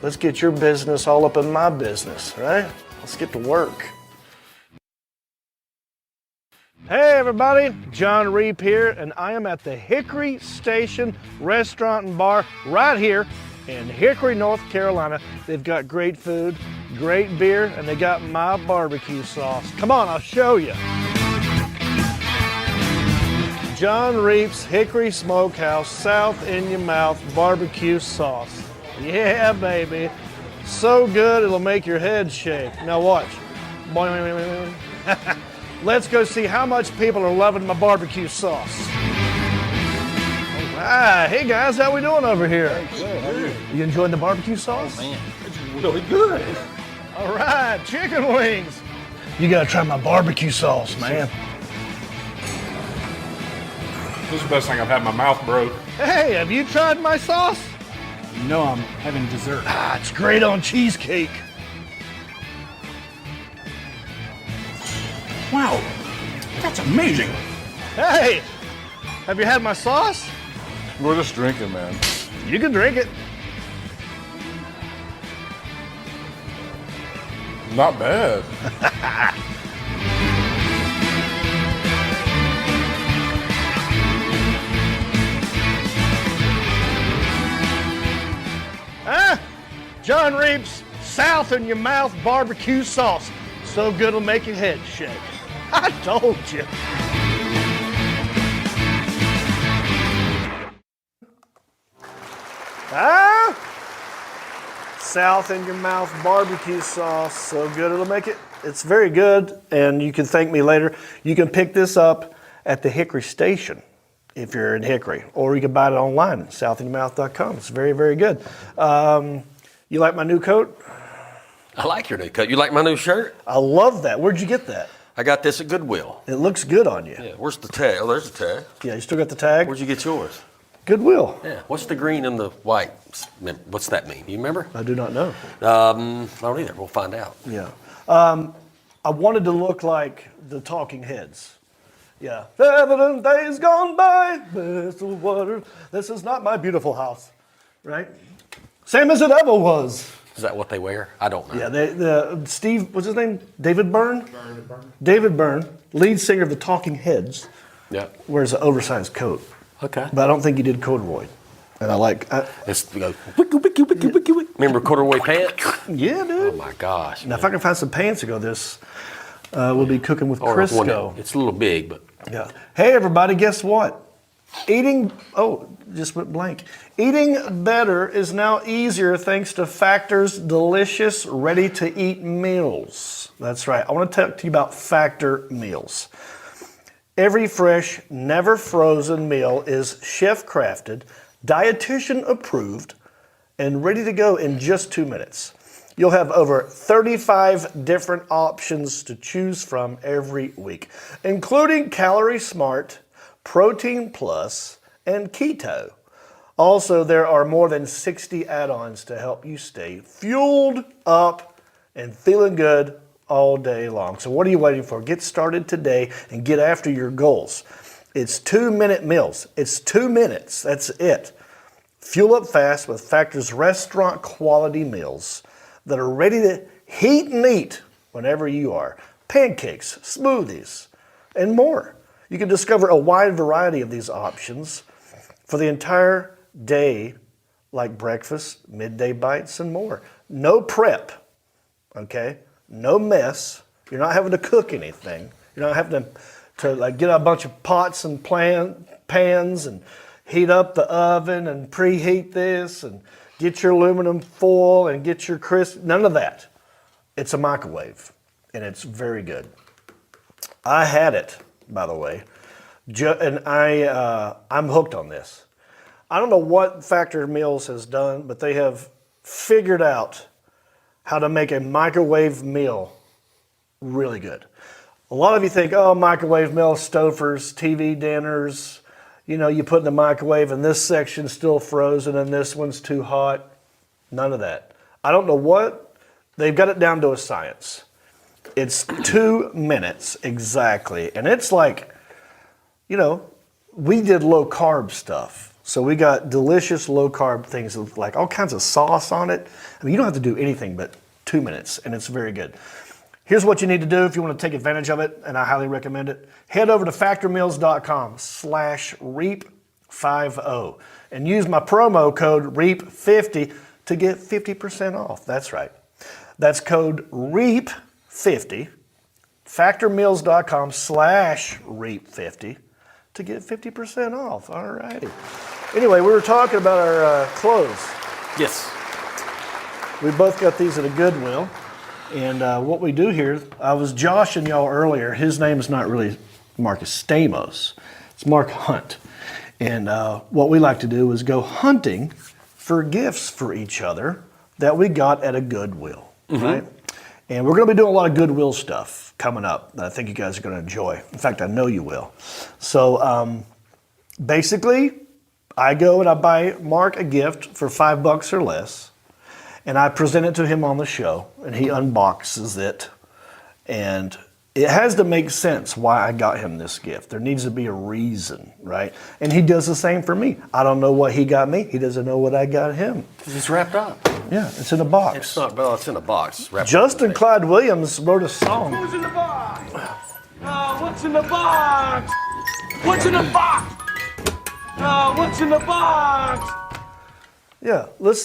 let's get your business all up in my business, right? Let's get to work. Hey everybody, John Reep here, and I am at the Hickory Station Restaurant and Bar right here in Hickory, North Carolina. They've got great food, great beer, and they got my barbecue sauce. Come on, I'll show you. John Reep's Hickory Smokehouse, South in your mouth barbecue sauce. Yeah, baby. So good, it'll make your head shake. Now watch. Boing. Let's go see how much people are loving my barbecue sauce. All right, hey guys, how we doing over here? You enjoying the barbecue sauce? Man, it's really good. All right, chicken wings. You gotta try my barbecue sauce, man. This is the best thing I've had. My mouth broke. Hey, have you tried my sauce? You know I'm having dessert. Ah, it's great on cheesecake. Wow, that's amazing. Hey, have you had my sauce? We're just drinking, man. You can drink it. Not bad. Huh? John Reeps, South in your mouth barbecue sauce. So good it'll make your head shake. I told you. Ah? South in your mouth barbecue sauce. So good it'll make it. It's very good, and you can thank me later. You can pick this up at the Hickory Station if you're in Hickory, or you can buy it online at southinyourmouth.com. It's very, very good. You like my new coat? I like your new coat. You like my new shirt? I love that. Where'd you get that? I got this at Goodwill. It looks good on you. Yeah, where's the tag? Oh, there's the tag. Yeah, you still got the tag? Where'd you get yours? Goodwill. Yeah. What's the green and the white? What's that mean? You remember? I do not know. I don't either. We'll find out. Yeah. I wanted to look like the Talking Heads. Yeah. 7 days gone by, best of water. This is not my beautiful house, right? Same as it ever was. Is that what they wear? I don't know. Yeah, Steve, what's his name? David Byrne? David Byrne, lead singer of the Talking Heads, wears an oversized coat. Okay. But I don't think he did corduroy. And I like... It's, you go, wiki, wiki, wiki, wiki, wiki. Remember corduroy pants? Yeah, dude. Oh, my gosh. Now, if I can find some pants ago, this we'll be cooking with Or Crisco. it's a little big, but... Yeah. Hey, everybody, guess what? Just went blank. Eating better is now easier thanks to Factor's delicious, ready-to-eat meals. That's right. I want to talk to you about Factor meals. Every fresh, never frozen meal is chef-crafted, dietitian-approved, and ready to go in just 2 minutes. You'll have over 35 different options to choose from every week, including Calorie Smart, Protein Plus, and Keto. Also, there are more than 60 add-ons to help you stay fueled up and feeling good all day long. So what are you waiting for? Get started today and get after your goals. It's 2-minute meals. It's 2 minutes. That's it. Fuel up fast with Factor's restaurant quality meals that are ready to heat and eat whenever you are. Pancakes, smoothies, and more. You can discover a wide variety of these options for the entire day, like breakfast, midday bites, and more. No prep, okay? No mess. You're not having to cook anything. You're not having to like get a bunch of pots and pans and heat up the oven and preheat this and get your aluminum foil and get your crisp. None of that. It's a microwave, and it's very good. I had it, by the way, and I'm hooked on this. I don't know what Factor Meals has done, but they have figured out how to make a microwave meal really good. A lot of you think, oh, microwave meal, Stouffer's, TV dinners, you put in the microwave and this section's still frozen and this one's too hot. None of that. I don't know what. They've got it down to a science. It's 2 minutes exactly. And it's like, we did low carb stuff. So we got delicious low carb things with like all kinds of sauce on it. I mean, you don't have to do anything but 2 minutes, and it's very good. Here's what you need to do if you want to take advantage of it, and I highly recommend it. Head over to factormeals.com/REAP50 and use my promo code REAP50 to get 50% off. That's right. That's code REAP50, factormeals.com/REAP50 to get 50% off. All righty. Anyway, we were talking about our clothes. Yes. We both got these at a Goodwill. And what we do here, I was joshing y'all earlier. His name is not really Marcus Stamos. It's Marc Hunt. And what we like to do is go hunting for gifts for each other that we got at a Goodwill, right? And we're going to be doing a lot of Goodwill stuff coming up that I think you guys are going to enjoy. In fact, I know you will. So basically, I go and I buy Mark a gift for $5 or less, and I present it to him on the show, and he unboxes it. And it has to make sense why I got him this gift. There needs to be a reason, right? And he does the same for me. I don't know what he got me. He doesn't know what I got him. It's wrapped up. Yeah, it's in a box. It's not, well, it's in a box. It's wrapped Justin up. Clyde Williams wrote a song. What's in the box? What's in the box? What's in the box? What's in the box? Yeah, let's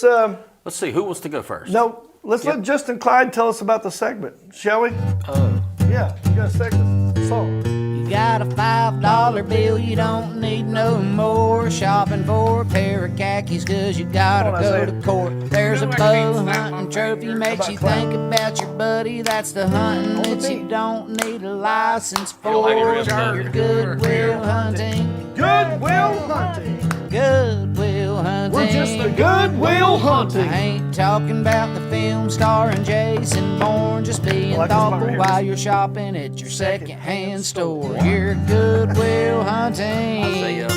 see, who wants to go first? No, let's let Justin Clyde tell us about the segment, shall we? Oh. Yeah, you got a segment song. You got a $5 bill, you don't need no more. Shopping for a pair of khakis, cause you gotta go to court. There's a bow hunting trophy, makes you think about your buddy. That's the hunting that you don't need a license for. Your Goodwill Hunting. Goodwill Hunting. Goodwill Hunting. We're just the Goodwill Hunting. I ain't talking about the film starring Jason Bourne. Just being thoughtful while you're shopping at your second-hand store. You're Goodwill Hunting.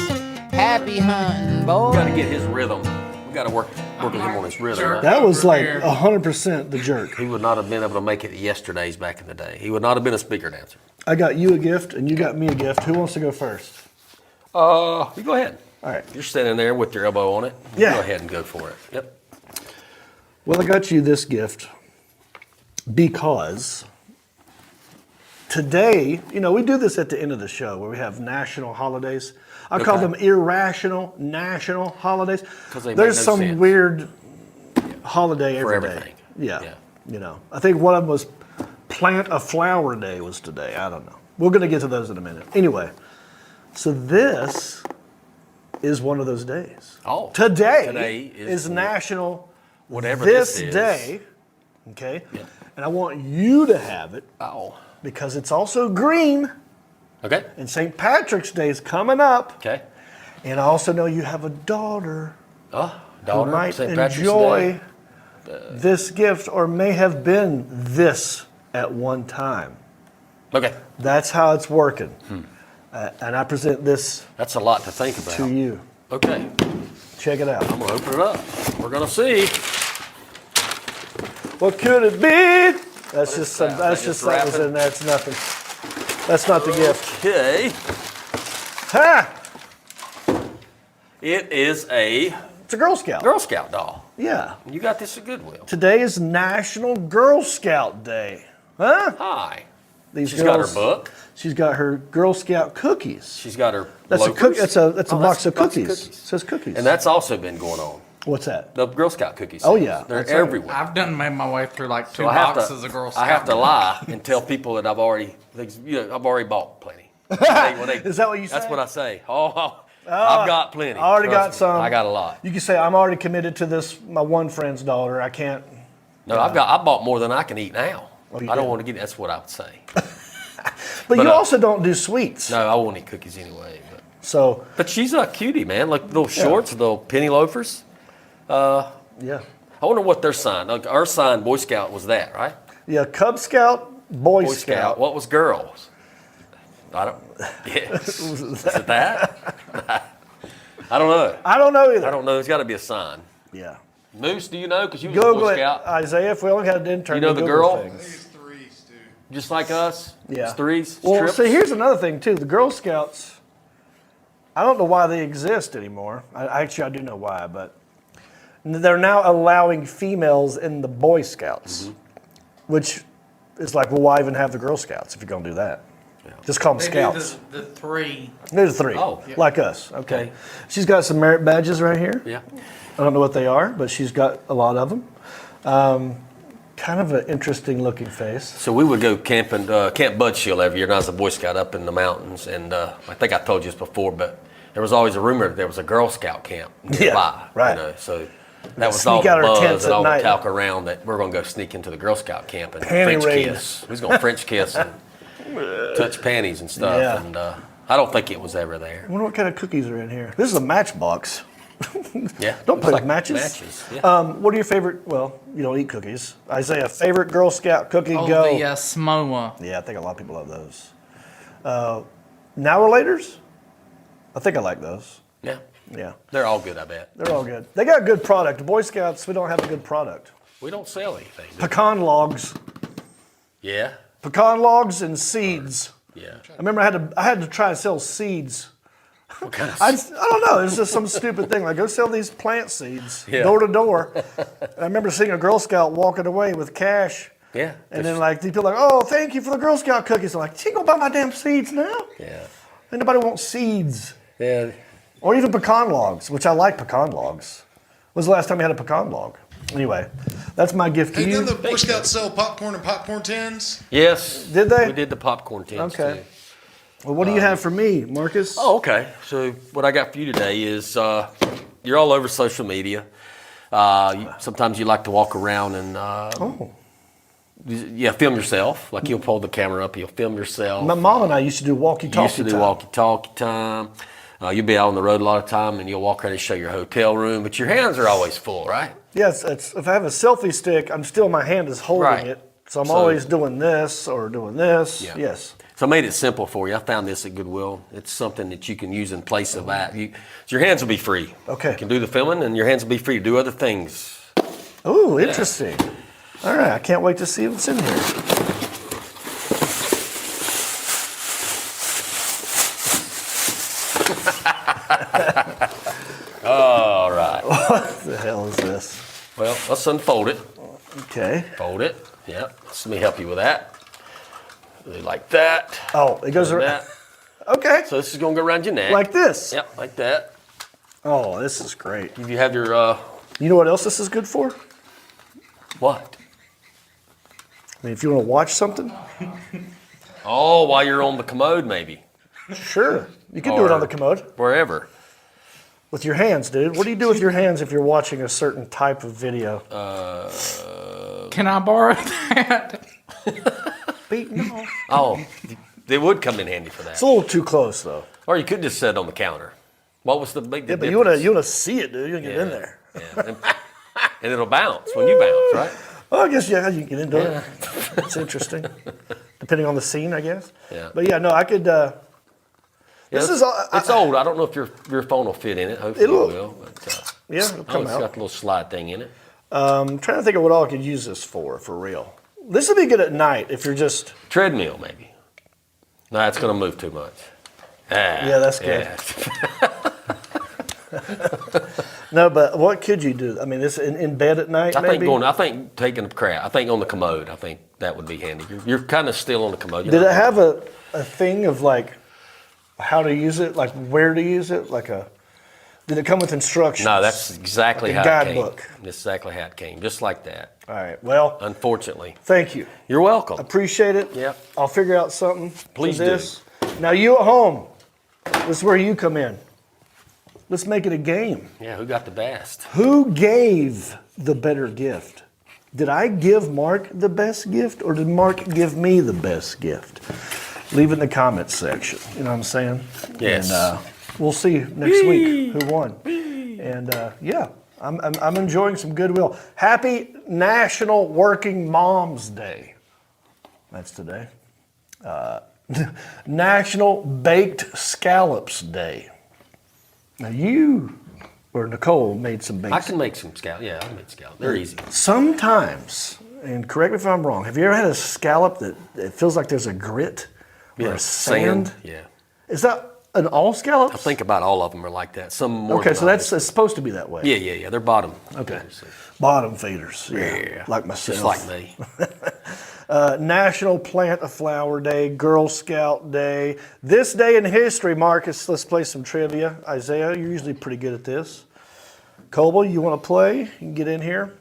Happy hunting, boy. We gotta get his rhythm. We gotta work with him on his rhythm. Right? That was like 100% the jerk. He would not have been able to make it yesterday's back in the day. He would not have been a speaker dancer. I got you a gift and you got me a gift. Who wants to go first? You go ahead. All right. You're standing there with your elbow on it. Yeah. Go ahead and go for it. Yep. Well, I got you this gift because today, you know, we do this at the end of the show where we have national holidays. I call them irrational national holidays. They There's make no some sense. weird holiday For every day. everything. Yeah. You know, I think one of them was Plant a Flower Day was today. I don't know. We're going to get to those in a minute. Anyway, so this is one of those days. Oh. Today is National whatever this is. day. Okay? Yeah. And I want you to have it. Oh. Because it's also green. Okay. And St. Patrick's Day is coming up. Okay. And I also know you have a daughter. Daughter. Who might St. Patrick's enjoy Day. this gift or may have been this at one time. Okay. That's how it's working. And I present this. That's a lot to think about. To you. Okay. Check it out. I'm going to open it up. We're going to see. What could it be? That's just some. That's just something in there. It's nothing. That's not the gift. Okay. Ha! It is a. It's a Girl Scout. Girl Scout doll. Yeah. You got this at Goodwill. Today is National Girl Scout Day. Huh? Hi. She's got her book. She's got her Girl Scout cookies. She's got her. That's loafers. a cook. That's a box of cookies. It says cookies. And that's also been going on. What's that? The Girl Scout cookies. Oh yeah, they're that's right. everywhere. I've done made my way through like two So I have boxes to, of Girl Scout. I have to lie and tell people that I've already bought plenty. Is that what you say? That's what I say. I've got plenty. I already got Trust me, some. I got a lot. You can say I'm already committed to this. My one friend's daughter. I can't. No, I bought more than I can eat now. Oh, you I don't did? want to get. That's what I would say. But you also don't do sweets. No, I won't eat cookies anyway. But she's a cutie, man. Like little shorts, little penny loafers. Yeah. I wonder what their sign. Like our sign, Boy Scout, was that, right? Yeah, Cub Scout, Boy Scout. What was girls? I don't. Yes. Is it that? I don't know. I don't know either. I don't know. There's got to be a sign. Yeah. Moose, do you know? Because you was a Google Boy it, Scout. Isaiah. If we only had an intern, You know to the Google girl? things. Just like us. Yeah. It's threes. Well, trips. see, here's another thing too. The Girl Scouts. I don't know why they exist anymore. I do know why, but they're now allowing females in the Boy Scouts, which is like, well, why even have the Girl Scouts if you're gonna do that? Yeah. Just call them Scouts. The three. They're the three. Oh, yeah. Like us. Okay. She's got some merit badges right here. Yeah. I don't know what they are, but she's got a lot of them. Kind of an interesting looking face. So we would go camping, Camp Bud Shield every year, and I was a Boy Scout up in the mountains. And I think I told you this before, but there was always a rumor that there was a Girl Scout camp nearby. Yeah, right. You know, so that was Sneak all the out our buzz tents and at all night. the talk around that we're going to go sneak into the Girl Scout camp and Panty French rings. kiss. We was going to French kiss and touch panties and stuff. Yeah. And I don't think it was ever there. I wonder what kind of cookies are in here. This is a Matchbox. Yeah. Don't play Looks with matches. Matches. Yeah. What are your favorite? Well, you don't eat cookies. Isaiah, favorite Girl Scout cookie? Oh, Go. the Samoa. Yeah, I think a lot of people love those. Now or laters? I think I like those. Yeah. Yeah. They're all good, I bet. They're all good. They got good product. Boy Scouts, we don't have a good product. We don't sell anything. Pecan logs. Yeah. Pecan logs and seeds. Yeah. I remember I had to try to sell seeds. What kind of I don't know. It's just some stupid thing. Like, go sell these plant seeds Yeah. door to door. And I remember seeing a Girl Scout walking away with cash. Yeah. And then, like, these people are like, oh, thank you for the Girl Scout cookies. I'm like, she gonna buy my damn seeds now? Yeah. Ain't nobody wants seeds. Yeah. Or even pecan logs, which I like pecan logs. When's the last time you had a pecan log? Anyway, that's my gift to Hey, you. didn't the Boy Scouts sell popcorn and popcorn tins? Yes. Did they? We did the popcorn tins Okay. too. Well, what do you have for me, Marcus? Oh, okay. So what I got for you today is you're all over social media. Sometimes you like to walk around and film yourself. Like you'll pull the camera up, you'll film yourself. My mom and I used to do walkie-talkie used to do time. walkie-talkie time. You'll be out on the road a lot of time, and you'll walk around and show your hotel room, but your hands are always full, right? Yes, if I have a selfie stick, I'm still, my hand is holding Right. it. So I'm So- always doing this or doing this. Yeah. Yes. So I made it simple for you. I found this at Goodwill. It's something that you can use in place of that. Your hands will be free. Okay. You can do the filming, and your hands will be free to do other things. Ooh, interesting. All right, I can't wait to see what's in here. All right. What the hell is this? Well, let's unfold it. Okay. Fold it. Yep. Let me help you with that. Like that. Oh, it goes Like around. that. Okay. So this is going to go around your neck. Like this. Yep, like that. Oh, this is great. If you have your, You know what else this is good for? what? I mean, if you want to watch something, Oh, while you're on the commode, maybe. sure. You can do it on the commode. Wherever. With your hands, dude. What do you do with your hands if you're watching a certain type of video? Can I borrow that? No. Oh, they would come in handy for that. It's a little too close, though. Or you could just set it on the counter. What was the big Yeah, but difference? you wanna see it, dude. You wanna get in there. Yeah. And it'll bounce when you bounce, right? Well, I guess, yeah, you can get into it. It's interesting. Depending on the scene, I guess. Yeah. But yeah, no, I could, this is, It's old. I don't know if your phone will fit in it. Hopefully it will. But, yeah, it'll oh, come it's out. got the little slide thing in it. I'm trying to think of what all I could use this for real. This would be good at night if you're just... Treadmill, maybe. No, it's going to move too much. Yeah, that's good. No, but what could you do? I mean, this in bed at night, maybe? I think taking a crap. I think on the commode. I think that would be handy. You're kind of still on the commode. Did it have a thing of like how to use it, like where to use it, did it come with instructions? No, that's exactly Like a how it guidebook. came. That's exactly how it came, just like that. All right. Well, Unfortunately. thank you. You're welcome. Appreciate it. Yeah. I'll figure out something. Please for this. Now you at home, this is where you come in. Let's make it a game. Yeah, who got the best? Who gave the better gift? Did I give Mark the best gift, or did Mark give me the best gift? Leave it in the comments section. You know what I'm saying? Yes. And we'll see next week who won. And yeah, I'm enjoying some Goodwill. Happy National Working Moms Day. That's today. National Baked Scallops Day. Now you or Nicole made some baked. I can make some scallops. Yeah, I made scallops. They're easy. Sometimes, and correct me if I'm wrong, have you ever had a scallop that it feels like there's a grit or a sand? Yeah. Is that an all scallops? I think about all of them are like that. Some more. Okay, than so others. that's it's supposed to be that way. Yeah. They're bottom. Okay. Bottom feeders. Yeah. Like myself. Just like me. National Plant a Flower Day, Girl Scout Day. This day in history, Marcus, let's play some trivia. Isaiah, you're usually pretty good at this. Coble, you want to play? You can get in here.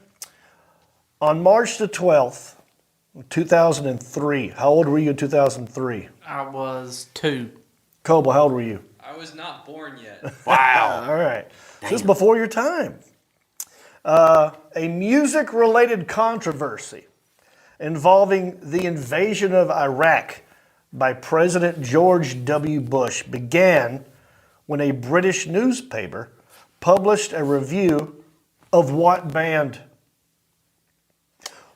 On March the 12th, 2003, how old were you in 2003? I was 2. Coble, how old were you? I was not born yet. Wow. All right. This is before your time. A music-related controversy involving the invasion of Iraq by President George W. Bush began when a British newspaper published a review of what band?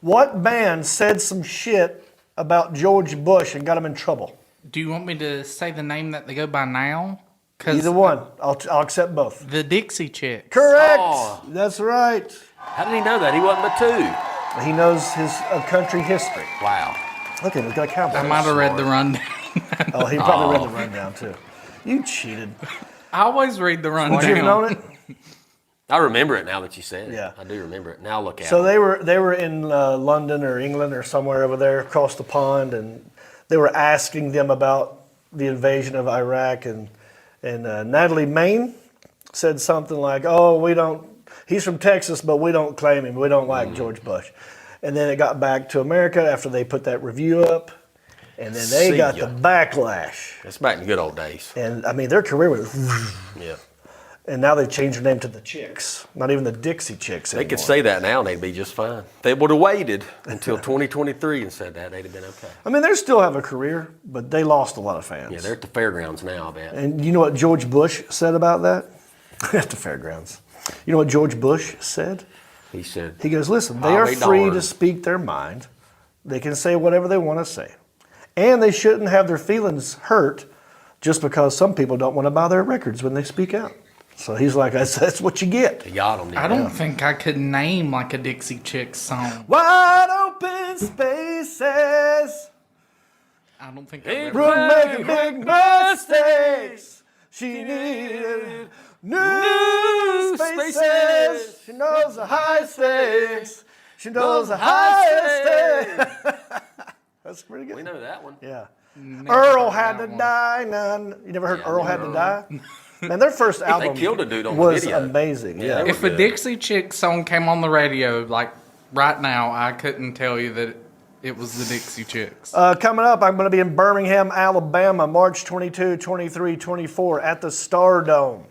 What band said some shit about George Bush and got him in trouble? Do you want me to say the name that they go by now? 'Cause Either one. I'll accept both. The Dixie Chicks. Correct. Oh. That's right. How did he know that? He wasn't but 2. He knows his country history. Wow. Look at him. He's got a cowboy. I might have read the rundown. Oh, he probably read the rundown too. You cheated. I always read the rundown. Would you have known it? I remember it now that you said it. Yeah. I do remember it. Now look at So it. they were in London or England or somewhere over there across the pond, and they were asking them about the invasion of Iraq, and Natalie Main said something like, "Oh, we don't. He's from Texas, but we don't claim him. We don't like George Bush." And then it got back to America after they put that review up, and then they got the backlash. It's back in the good old days. And I mean, their career was. Yeah. And now they've changed their name to the Chicks, not even the Dixie Chicks anymore. They could say that now and they'd be just fine. They would have waited until 2023 and said that, they'd have been okay. I mean, they still have a career, but they lost a lot of fans. Yeah, they're at the fairgrounds now, I bet. And you know what George Bush said about that? At the fairgrounds. You know what George Bush said? He said, He goes, listen, they I'll are be free darned. to speak their mind. They can say whatever they want to say. And they shouldn't have their feelings hurt just because some people don't want to buy their records when they speak out. So he's like, that's what you get. He got them. I don't think I could name like a Dixie Chicks song. Wide open spaces. I don't think We're making big mistakes. She needed new spaces. She knows the high stakes. She knows the high stakes. That's pretty good. We know that one. Yeah. Never Earl heard had that to one. die. None. You never heard Yeah, Earl never had to heard. die? Man, their first album killed a dude on the was video. amazing. Yeah, Yeah. they were If a good. Dixie Chicks song came on the radio, like right now, I couldn't tell you that it was the Dixie Chicks. Coming up, I'm going to be in Birmingham, Alabama, March 22, 23, 24 at the Stardome.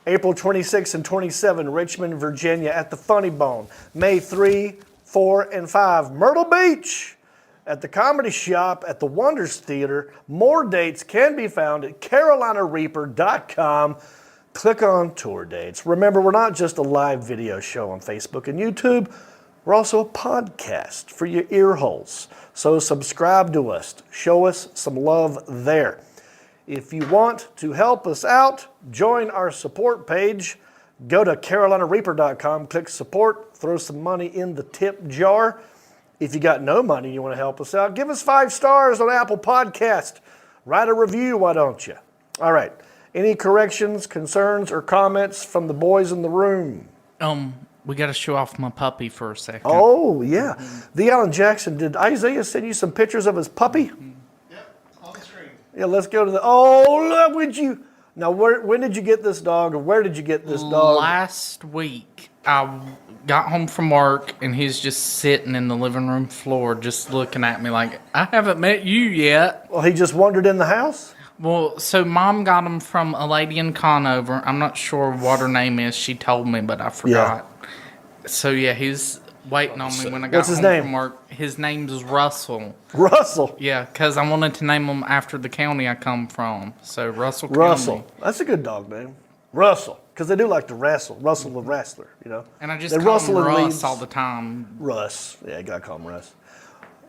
April 26 and 27, Richmond, Virginia at the Funny Bone. May 3, 4, and 5, Myrtle Beach at the Comedy Shop at the Wonders Theater. More dates can be found at carolinareaper.com. Click on tour dates. Remember, we're not just a live video show on Facebook and YouTube. We're also a podcast for your ear holes. So subscribe to us. Show us some love there. If you want to help us out, join our support page. Go to carolinareaper.com, click support, throw some money in the tip jar. If you got no money, you want to help us out, give us 5 stars on Apple Podcast. Write a review, why don't you? All right. Any corrections, concerns, or comments from the boys in the room? We got to show off my puppy for a second. Oh, yeah. The Alan Jackson, did Isaiah send you some pictures of his puppy? Yep, on the screen. Yeah, let's go to the, oh, look, would you, now when did you get this dog, or where did you get this dog? Last week, I got home from work, and he's just sitting in the living room floor just looking at me like, I haven't met you yet. Well, he just wandered in the house? Well, so Mom got him from a lady in Conover. I'm not sure what her name is. She told me, but I forgot. So, yeah, he's waiting on me when I got What's his home name? from work. His name's Russell. Russell. Yeah, because I wanted to name him after the county I come from. So, Russell County. Russell. That's a good dog name. Russell. Because they do like to wrestle. Russell the wrestler, you know? And I just They call rustle him in Russ leaves. all the time. Russ. Yeah, you gotta call him Russ.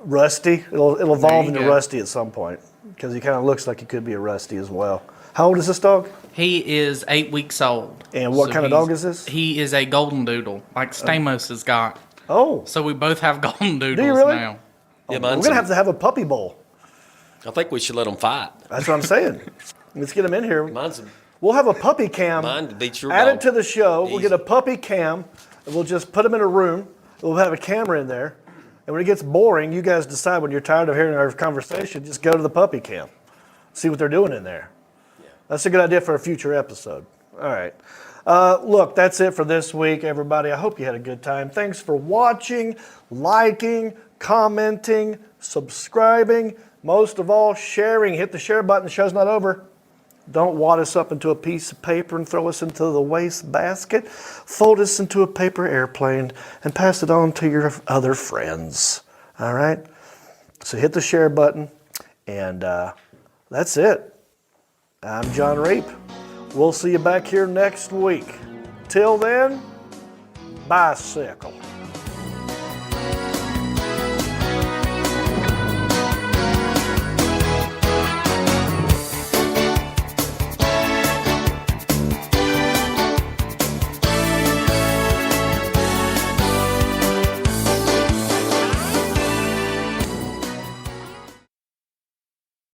Rusty. It'll evolve There you into go. Rusty at some point. Because he kind of looks like he could be a Rusty as well. How old is this dog? He is 8 weeks old. And what kind of dog is this? He is a golden doodle, like Stamos has got. Oh. So we both have golden doodles really? now. Yeah, We're going to have to have a puppy bowl. I think we should let them fight. That's what I'm saying. Let's get him in here. Mine's We'll have a puppy cam. mine beats your Add dog. it to the show. We'll Easy. get a puppy cam. And we'll just put him in a room. We'll have a camera in there. And when it gets boring, you guys decide when you're tired of hearing our conversation, just go to the puppy cam. See what they're doing in there. That's a good idea for a future episode. All right. Look, that's it for this week, everybody. I hope you had a good time. Thanks for watching, liking, commenting, subscribing. Most of all, sharing. Hit the share button. The show's not over. Don't wad us up into a piece of paper and throw us into the waste basket. Fold us into a paper airplane and pass it on to your other friends. All right? So hit the share button, and that's it. I'm John Reep. We'll see you back here next week. Until then, bicycle.